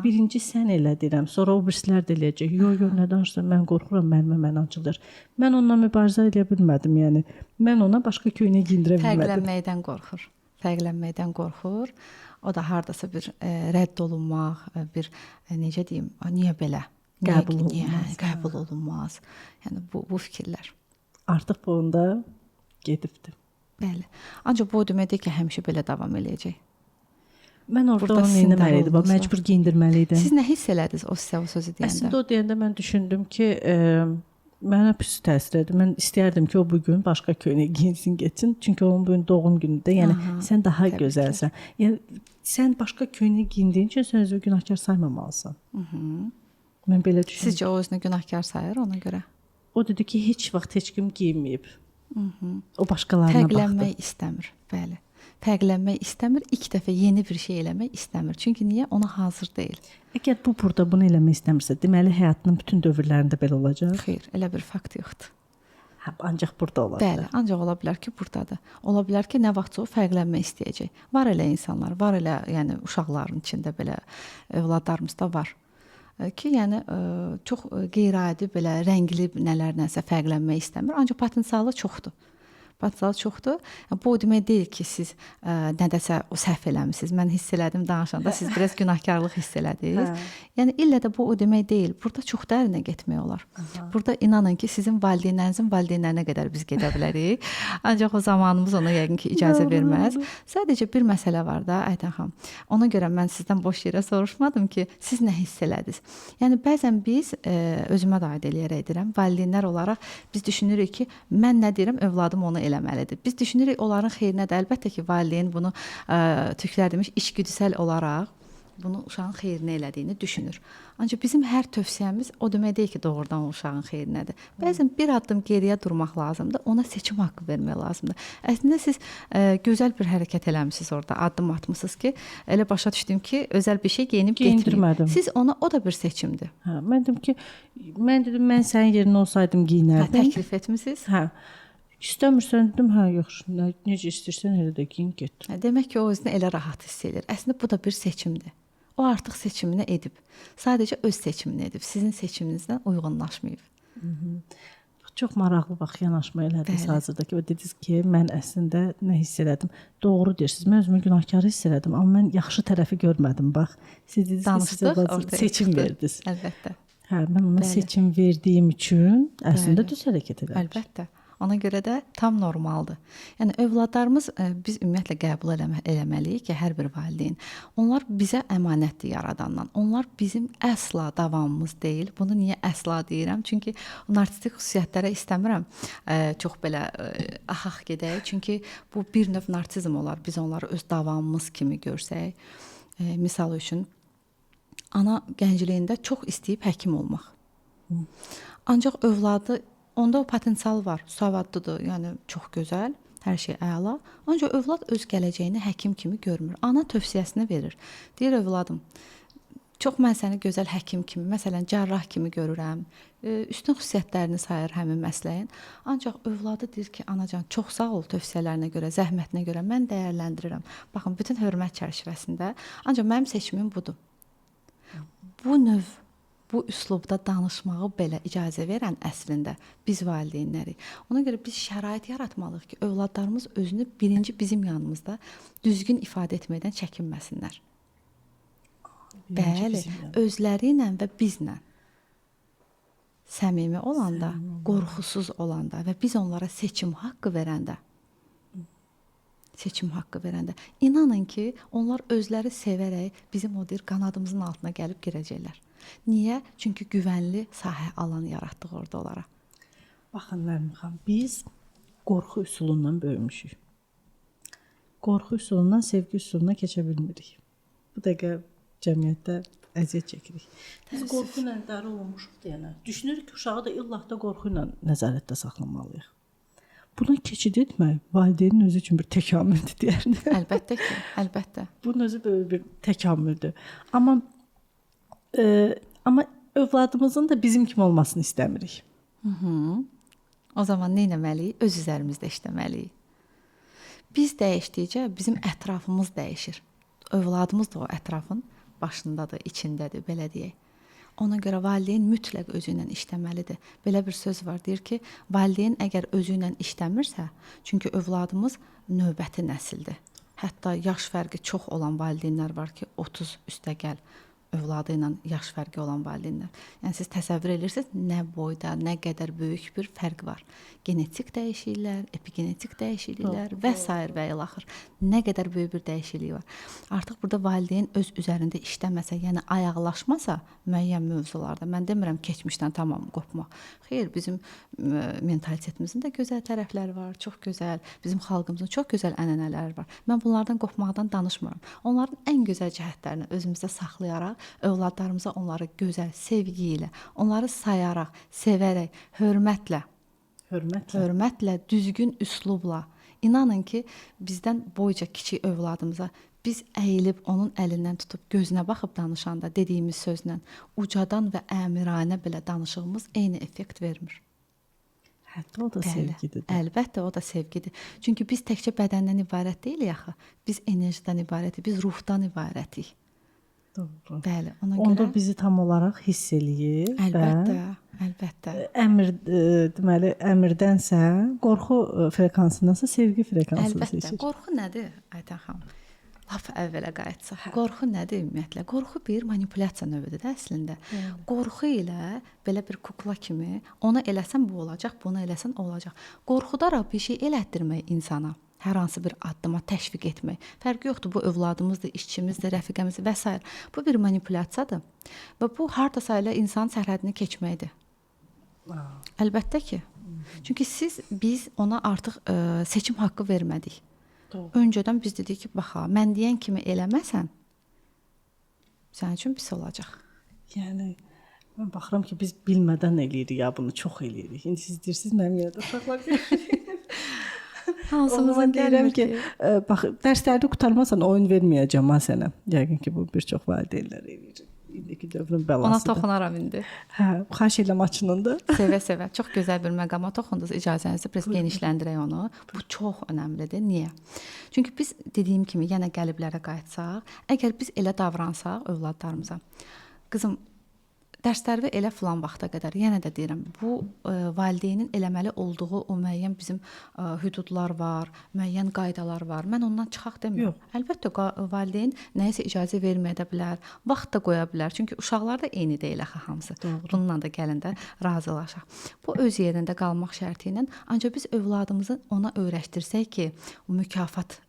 Birinci sən elə deyirəm, sonra o birisilər də eləyəcək. Yox, nə danışırsan, mən qorxuram, mənə açılır. Mən onunla mübarizə edə bilmədim, yəni. Mən ona başqa köynək giyindirə bilmədim. Fərqlənməkdən qorxur. O da hardasa bir rədd olunmaq, bir necə deyim, niyə belə? Qəbul olunmaz. Yəni bu fikirlər. Artıq bu onda gedibdir. Bəli. Ancaq bu deməkdir ki, həmişə belə davam eləyəcək. Mən orada onu eləməliydim, məcbur giyindirməliydim. Siz nə hiss elədiniz o sözü deyəndə? Əslində o deyəndə mən düşündüm ki, mənə pis təsir edir. Mən istərdim ki, o bu gün başqa köynək giyinsin, getsin. Çünki onun bu gün doğum günüdür. Yəni sən daha gözəlsən. Yəni sən başqa köynək giyindiyin üçün sən özünü günahkar saymamalısan. Mən belə düşünürəm. Sizcə o özünü günahkar sayır ona görə? O dedi ki, heç vaxt heç kim geyinməyib. O başqalarına baxdı. Fərqlənmək istəmir. Bəli. Fərqlənmək istəmir, ilk dəfə yeni bir şey eləmək istəmir. Çünki niyə? Ona hazır deyil. Əgər bu burada bunu eləmək istəmirsə, deməli həyatının bütün dövrlərində belə olacaq. Xeyr, elə bir fakt yoxdur. Hə, ancaq burada olar. Bəli, ancaq ola bilər ki, burdadır. Ola bilər ki, nə vaxtsa o fərqlənmək istəyəcək. Var elə insanlar, var elə, yəni uşaqların içində belə övladlarımız da var ki, yəni çox qeyri-adi belə rəngli nələrsə fərqlənmək istəmir, ancaq potensialı çoxdur. Potensialı çoxdur. Bu o demək deyil ki, siz nədəsə o səhv eləmisiniz. Mən hiss elədim danışanda, siz biraz günahkarlıq hiss elədiniz. Yəni illə də bu o demək deyil. Burada çox dərinə getmək olar. Burada inanın ki, sizin valideynlərinizin valideynlərinə qədər biz gedə bilərik. Ancaq o zamanımız ona yəqin ki, icazə verməz. Sadəcə bir məsələ var da, Aydan xanım. Ona görə mən sizdən boş yerə soruşmadım ki, siz nə hiss elədiniz? Yəni bəzən biz özümə də aid eləyərək deyirəm, valideynlər olaraq biz düşünürük ki, mən nə deyirəm, övladım onu eləməlidir. Biz düşünürük onların xeyrinə də əlbəttə ki, valideyn bunu türklər demiş içgüdüsəl olaraq bunu uşağın xeyrinə elədiyini düşünür. Ancaq bizim hər tövsiyəmiz o demək deyil ki, doğrudan uşağın xeyrinədir. Bəzən bir addım geriyə durmaq lazımdır, ona seçim haqqı vermək lazımdır. Əslində siz gözəl bir hərəkət eləmisiniz orada, addım atmısınız ki, elə başa düşdüm ki, özəl bir şey geyinib Geyindirmədim. Siz ona o da bir seçimdir. Hə, mən dedim ki, mən sənin yerində olsaydım geyinərdim. Təklif etmisiniz? Hə. İstəmirsən dedim, hə, yaxşı, necə istəyirsən elə də geyin get. Demək ki, o özünü elə rahat hiss edir. Əslində bu da bir seçimdir. O artıq seçimini edib. Sadəcə öz seçimini edib. Sizin seçiminizlə uyğunlaşmayıb. Çox maraqlı bax yanaşma elədiniz hazırdakı. O dediniz ki, mən əslində nə hiss elədim? Doğru deyirsiniz. Mən özümü günahkar hiss elədim, amma mən yaxşı tərəfi görmədim. Bax, siz dediniz ki, sizə seçim verdiniz. Əlbəttə. Hə, mən ona seçim verdiyim üçün əslində düz hərəkət edirəm. Əlbəttə. Ona görə də tam normaldır. Yəni övladlarımız biz ümumiyyətlə qəbul eləməliyik ki, hər bir valideyn. Onlar bizə əmanətdir yaradandan. Onlar bizim əsla davamımız deyil. Bunu niyə əsla deyirəm? Çünki narsistik xüsusiyyətlərə istəmirəm çox belə axaq gedək. Çünki bu bir növ narsizm olar. Biz onları öz davamımız kimi görsək. Misal üçün ana gəncliyində çox istəyib həkim olmaq. Ancaq övladı onda o potensial var, savadlıdır, yəni çox gözəl, hər şey əla. Ancaq övlad öz gələcəyini həkim kimi görmür. Ana tövsiyəsini verir. Deyir övladım, çox mən səni gözəl həkim kimi, məsələn, cərrah kimi görürəm. Üstün xüsusiyyətlərini sayır həmin məsləyin. Ancaq övladı deyir ki, anacan, çox sağ ol tövsiyələrinə görə, zəhmətinə görə mən dəyərləndirirəm. Baxın, bütün hörmət çərçivəsində. Ancaq mənim seçimim budur. Bu növ bu üslubda danışmağı belə icazə verən əslində biz valideynlərik. Ona görə biz şərait yaratmalıyıq ki, övladlarımız özünü birinci bizim yanımızda düzgün ifadə etməkdən çəkinməsinlər. Bəli, özləri ilə və bizlə səmimi olanda, qorxusuz olanda və biz onlara seçim haqqı verəndə, inanın ki, onlar özləri sevərək bizim o deyir qanadımızın altına gəlib girəcəklər. Niyə? Çünki güvənli sahə alanı yaratdıq orada onlara. Baxın Nərmin xanım, biz qorxu üsulundan böyümüşük. Qorxu üsulundan sevgi üsuluna keçə bilmirik. Bu dəqiqə cəmiyyətdə əziyyət çəkirik. Biz qorxu ilə idarə olunmuşuq deyənə. Düşünürük ki, uşağı da illah da qorxu ilə nəzarətdə saxlamalıyıq. Buna keçid etmək valideynin özü üçün bir təkamülдür deyərdim. Əlbəttə ki, əlbəttə. Bunun özü böyük bir təkamüldür. Amma övladımızın da bizim kimi olmasını istəmirik. O zaman nə etməliyik? Öz üzərimizdə işləməliyik. Biz dəyişdikcə bizim ətrafımız dəyişir. Övladımız da o ətrafın başındadır, içindədir, belə deyək. Ona görə valideyn mütləq özü ilə işləməlidir. Belə bir söz var, deyir ki, valideyn əgər özü ilə işləmirsə, çünki övladımız növbəti nəsildir. Hətta yaş fərqi çox olan valideynlər var ki, 30 üstəgəl övladı ilə yaş fərqi olan valideynlər. Yəni siz təsəvvür edirsiniz, nə boyda, nə qədər böyük bir fərq var. Genetik dəyişikliklər, epigenetik dəyişikliklər və s. və ilaxır. Nə qədər böyük bir dəyişiklik var. Artıq burada valideyn öz üzərində işləməsə, yəni ayaqlaşmasa müəyyən mövzularda, mən demirəm keçmişdən tamam qopmaq. Xeyr, bizim mentalitetimizin də gözəl tərəfləri var, çox gözəl. Bizim xalqımızın çox gözəl ənənələri var. Mən bunlardan qopmaqdan danışmıram. Onların ən gözəl cəhətlərini özümüzdə saxlayaraq övladlarımıza onları gözəl sevgi ilə, onları sayaraq, sevərək, hörmətlə, düzgün üslubla. İnanın ki, bizdən boyca kiçik övladımıza biz əyilib onun əlindən tutub gözünə baxıb danışanda dediyimiz sözlə ucadan və əmiranə belə danışığımız eyni effekt vermir. Hətta o da sevgidir. Əlbəttə o da sevgidir. Çünki biz təkcə bədəndən ibarət deyilik axı. Biz enerjidən ibarətik, biz ruhdan ibarətik. Doğru. Bəli, ona görə Onda bizi tam olaraq hiss eləyir. Əlbəttə. Əmr deməli əmirdənsə, qorxu frekansındansa sevgi frekansını seçir. Əlbəttə. Qorxu nədir Aytən xanım? Laf əvvələ qayıtsaq. Qorxu nədir ümumiyyətlə? Qorxu bir manipulyasiya növüdür də əslində. Qorxu ilə belə bir kukla kimi ona eləsən bu olacaq, bunu eləsən o olacaq. Qorxudaraq bir şey elətdirmək insana, hər hansı bir addıma təşviq etmək. Fərqi yoxdur, bu övladımızdır, işçimizdir, rəfiqəmizdir və s. Bu bir manipulyasiyadır. Və bu hardasa ilə insanın sərhədini keçməkdir. Əlbəttə ki. Çünki biz ona artıq seçim haqqı vermədik. Doğru. Öncədən biz dedik ki, baxa, mən deyən kimi eləməsən, sənin üçün pis olacaq. Yəni mən baxıram ki, biz bilmədən eləyirik ya bunu, çox eləyirik. İndi siz deyirsiniz, mənim yenə də uşaqlar Hansımızın deyirəm ki, bax, dərsləri qurtarmasan oyun verməyəcəm ha sənə. Yəqin ki, bu bir çox valideynlər eləyir. İndiki dövrün bəlasıdır. Ona toxunaram indi. Hə, xahiş edirəm açınında. Sevə-sevə. Çox gözəl bir məqama toxundunuz. İcazənizlə biraz genişləndirək onu. Bu çox önəmlidir. Niyə? Çünki biz dediyim kimi yenə qəliblərə qayıtsaq, əgər biz elə davransaq övladlarımıza, qızım dərsləri elə filan vaxta qədər, yenə də deyirəm, bu valideynin eləməli olduğu o müəyyən bizim hüdudlar var, müəyyən qaydalar var. Mən ondan çıxaq demirəm. Əlbəttə valideyn nəyisə icazə verməyə də bilər, vaxt da qoya bilər. Çünki uşaqlar da eyni deyil axı hamısı. Bununla da gələndə razılaşaq. Bu öz yerində qalmaq şərti ilə ancaq biz övladımızı ona öyrəşdirsək ki, o mükafat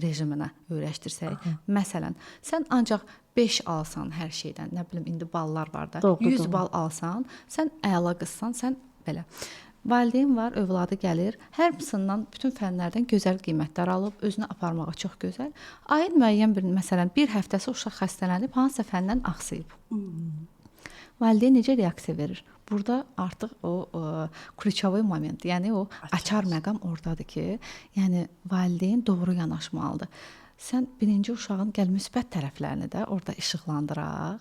rejiminə öyrəşdirsək. Məsələn, sən ancaq 5 alsan hər şeydən, nə bilim indi ballar var da, 100 bal alsan, sən əla qızsan, sən belə. Valideyn var, övladı gəlir, hər birisindən bütün fənlərdən gözəl qiymətlər alıb, özünü aparmağa çox gözəl. Ayın müəyyən bir, məsələn, bir həftəsi uşaq xəstələnib, hansısa fəndən axsayıb. Valideyn necə reaksiya verir? Burada artıq o ключевой moment, yəni o açar məqam ordadır ki, yəni valideyn doğru yanaşmalıdır. Sən birinci uşağın müsbət tərəflərini də orada işıqlandıraq,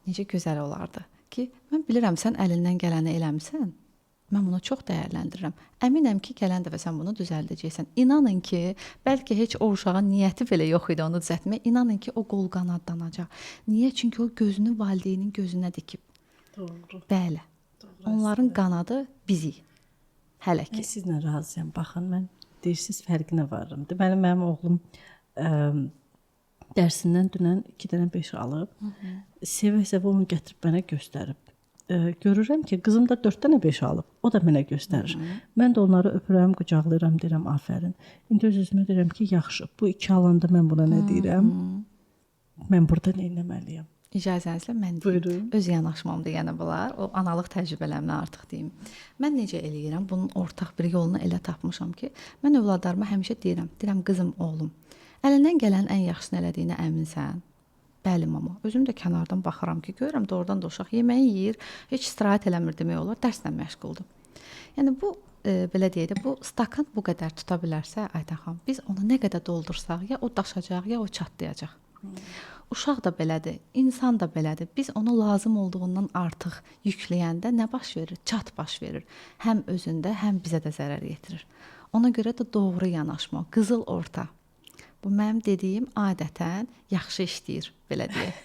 necə gözəl olardı ki, mən bilirəm sən əlindən gələni eləmisən, mən bunu çox dəyərləndirirəm. Əminəm ki, gələn dəfə sən bunu düzəldəcəksən. İnanın ki, bəlkə heç o uşağın niyyəti belə yox idi onu düzəltmək. İnanın ki, o qol qanadlanacaq. Niyə? Çünki o gözünü valideynin gözünə dikib. Doğru. Bəli. Onların qanadı bizik. Hələ ki. Mən sizlə razıyam. Baxın, mən deyirsiz fərqinə varım. Deməli, mənim oğlum dərsindən dünən 2 dənə 5 alıb, sevə-sevə onu gətirib mənə göstərib. Görürəm ki, qızım da 4 dənə 5 alıb, o da mənə göstərir. Mən də onları öpürəm, qucaqlayıram, deyirəm, afərin. İndi öz-özümə deyirəm ki, yaxşı, bu 2 alanda mən buna nə deyirəm? Mən burada nə etməliyəm? İcazənizlə mən deyim. Öz yanaşmamda yenə bunlar, o analıq təcrübələrimlə artıq deyim. Mən necə eləyirəm? Bunun ortaq bir yolunu elə tapmışam ki, mən övladlarıma həmişə deyirəm, qızım, oğlum, əlindən gələn ən yaxşısını elədiyinə əminsən? Bəli, mama. Özüm də kənardan baxıram ki, görürəm doğrudan da uşaq yeməyi yeyir, heç istirahət eləmir demək olar, dərslə məşğuldur. Yəni bu belə deyək də, bu stakan bu qədər tuta bilərsə, Aytən xanım, biz onu nə qədər doldursaq, ya o daşacaq, ya o çatlayacaq. Uşaq da belədir, insan da belədir. Biz onu lazım olduğundan artıq yükləyəndə nə baş verir? Çat baş verir. Həm özündə, həm bizə də zərər yetirir. Ona görə də doğru yanaşma, qızıl orta. Bu mənim dediyim adətən yaxşı işləyir, belə deyək.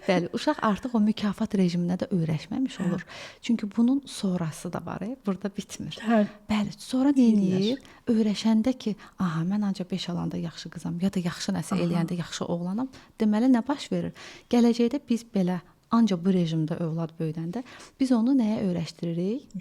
Bəli, uşaq artıq o mükafat rejiminə də öyrəşməmiş olur. Çünki bunun sonrası da var, burada bitmir. Bəli, sonra deyir, öyrəşəndə ki, aha, mən ancaq 5 alanda yaxşı qızam, ya da yaxşı nəsə eləyəndə yaxşı oğlanam, deməli nə baş verir? Gələcəkdə biz belə ancaq bu rejimdə övlad böyüdəndə biz onu nəyə öyrəşdiririk?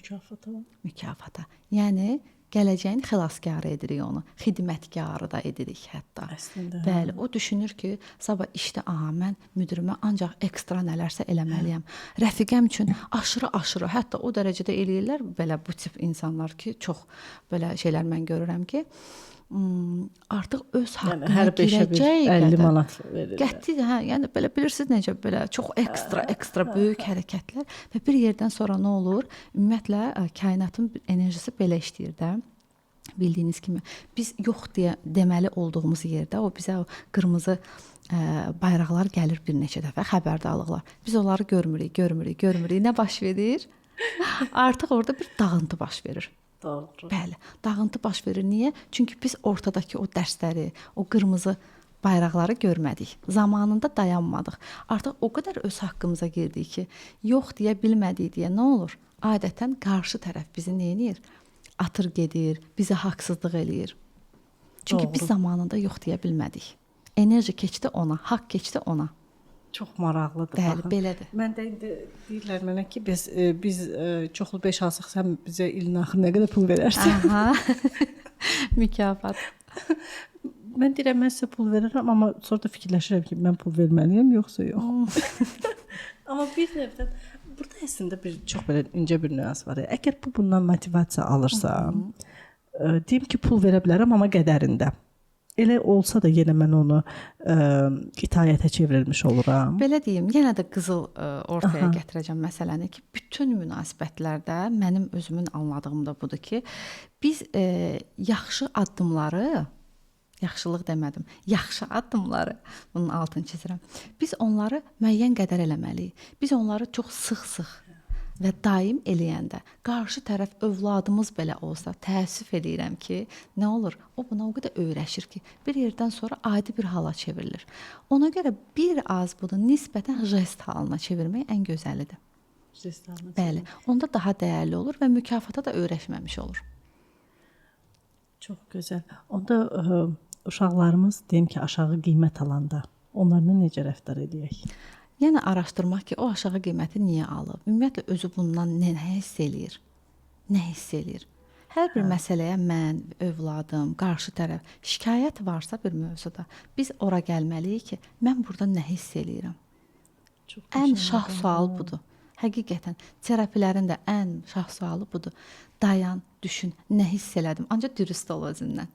Mükafata. Yəni gələcəyin xilaskarı edirik onu, xidmətkarı da edirik hətta. Əslində. Bəli, o düşünür ki, sabah işdə, mən müdirimə ancaq ekstra nələrsə eləməliyəm. Rəfiqəm üçün aşırı, hətta o dərəcədə eləyirlər belə bu tip insanlar ki, çox belə şeylər mən görürəm ki, artıq öz haqqına Yəni hər 5-ə bir girəcək 50 qədər. manat verirlər. Qəti, hə, yəni belə bilirsiniz necə belə çox ekstra böyük hərəkətlər və bir yerdən sonra nə olur? Ümumiyyətlə kainatın enerjisi belə işləyir də. Bildiyiniz kimi biz yox deyə deməli olduğumuz yerdə o bizə o qırmızı bayraqlar gəlir bir neçə dəfə xəbərdarlıqlar. Biz onları görmürük. Nə baş verir? Artıq orada bir dağıntı baş verir. Doğru. Bəli, dağıntı baş verir. Niyə? Çünki biz ortadakı o dərsləri, o qırmızı bayraqları görmədik. Zamanında dayanmadıq. Artıq o qədər öz haqqımıza girdik ki, yox deyə bilmədik deyə nə olur? Adətən qarşı tərəf bizi nə edir? Atır gedir, bizə haqsızlıq eləyir. Çünki Doğru. biz zamanında yox deyə bilmədik. Enerji keçdi ona, haqq keçdi ona. Çox maraqlıdır. Bəli, baxın. belədir. Mən də indi deyirlər mənə ki, biz çoxlu 5 alsaq sən bizə ilin axırına qədər pul verərsən. Aha. Mükafat. Mən deyirəm mən sizə pul verərəm, amma sonra da fikirləşirəm ki, mən pul verməliyəm yoxsa yox. Amma bir növdən burada əslində bir çox belə incə bir nüans var. Əgər bundan motivasiya alırsam, deyim ki, pul verə bilərəm, amma qədərində. Elə olsa da yenə mən onu itaətə çevrilmiş oluram. Belə deyim, yenə də qızıl ortaya gətirəcəm məsələni ki, bütün münasibətlərdə mənim özümün anladığım da budur ki, biz yaxşı addımları, yaxşılıq demədim, yaxşı addımları, bunun altını çizirəm. Biz onları müəyyən qədər eləməliyik. Biz onları çox sıx-sıx və daim eləyəndə qarşı tərəf övladımız belə olsa, təəssüf edirəm ki, nə olur? O buna o qədər öyrəşir ki, bir yerdən sonra adi bir hala çevrilir. Ona görə bir az bunu nisbətən jest halına çevirmək ən gözəlidir. Bəli, onda daha dəyərli olur və mükafata da öyrəşməmiş olur. Çox gözəl. Onda uşaqlarımız deyim ki, aşağı qiymət alanda onlarla necə rəftar edək? Yəni araşdırmaq ki, o aşağı qiyməti niyə alıb? Ümumiyyətlə özü bundan nə hiss eləyir? Nə hiss eləyir? Hər bir məsələyə mən, övladım, qarşı tərəf şikayət varsa bir mövzuda, biz ora gəlməliyik ki, mən burada nə hiss eləyirəm? Ən şah sual budur. Həqiqətən terapilərin də ən şah sualı budur. Dayan, düşün, nə hiss elədim? Ancaq dürüst ol özündən.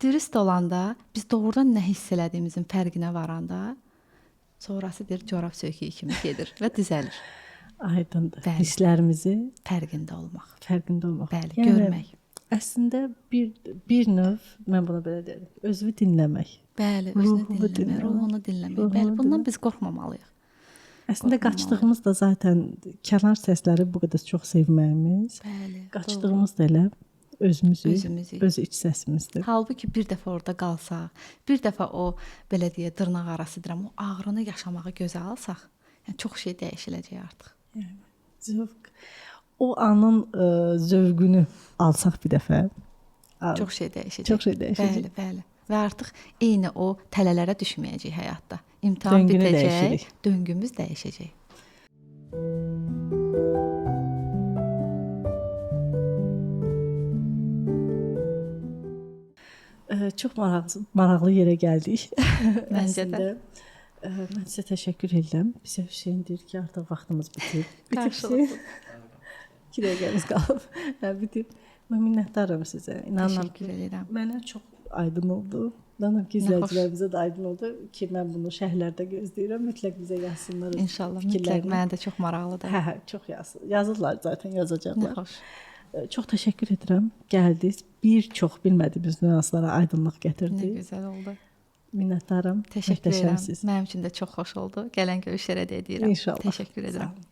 Dürüst olanda, biz doğrudan nə hiss elədiyimizin fərqinə varanda, sonrası bir corab söküyü kimi gedir və düzəlir. Aydındır. Bəli. Hisslərimizi Fərqində olmaq. Bəli, görmək. Əslində bir növ mən buna belə deyirəm. Özünü dinləmək. Bəli, Ruhunu dinləmək, ruhunu dinləmək. Ruhunu Bəli, bundan dinləmək. biz qorxmamalıyıq. Əslində qaçdığımız da zaten kənar səsləri bu qədər çox sevməyimiz. Bəli. Qaçdığımız da elə özümüzü, Özümüzü. öz iç səsimizdir. Halbuki bir dəfə orada qalsaq, bir dəfə o belə deyə dırnaq arası deyirəm, o ağrını yaşamağı gözə alsaq, yəni çox şey dəyişiləcək artıq. Zövq. O anın zövqünü alsaq bir dəfə. Çox şey dəyişəcək. Çox şey dəyişəcək. Bəli, bəli. Və artıq eyni o tələlərə düşməyəcək həyatda. İmtahan Döngünü bitəcək, dəyişirik. döngümüz dəyişəcək. Çox maraqlı yerə gəldik. Məncə də. Mən sizə təşəkkür edirəm. Bizə Hüseyn deyir ki, artıq vaxtımız bitib. Qarşılıqlı. 2 dəqiqəmiz qalıb. Bitib. Mən minnətdaram sizə. İnanıram ki, Təşəkkür edirəm. mənə çox aydın oldu. İnanıram ki, izləyicilərimizə də aydın oldu ki, mən bunu şərhlərdə gözləyirəm. Mütləq bizə yazsınlar. İnşallah, mütləq mənə də çox maraqlıdır. Hə, çox yazırlar zaten, Nə yazacaqlar. xoş. Çox təşəkkür edirəm. Gəldiniz. Bir çox bilmədiyimiz nüanslara aydınlıq Nə gətirdiniz. gözəl oldu. Minnətdaram. Təşəkkür edirəm. Möhtəşəmsiz. Mənim üçün də çox xoş oldu. Gələn görüşlərə də edirəm. İnşallah. Təşəkkür edirəm. Sağ olun.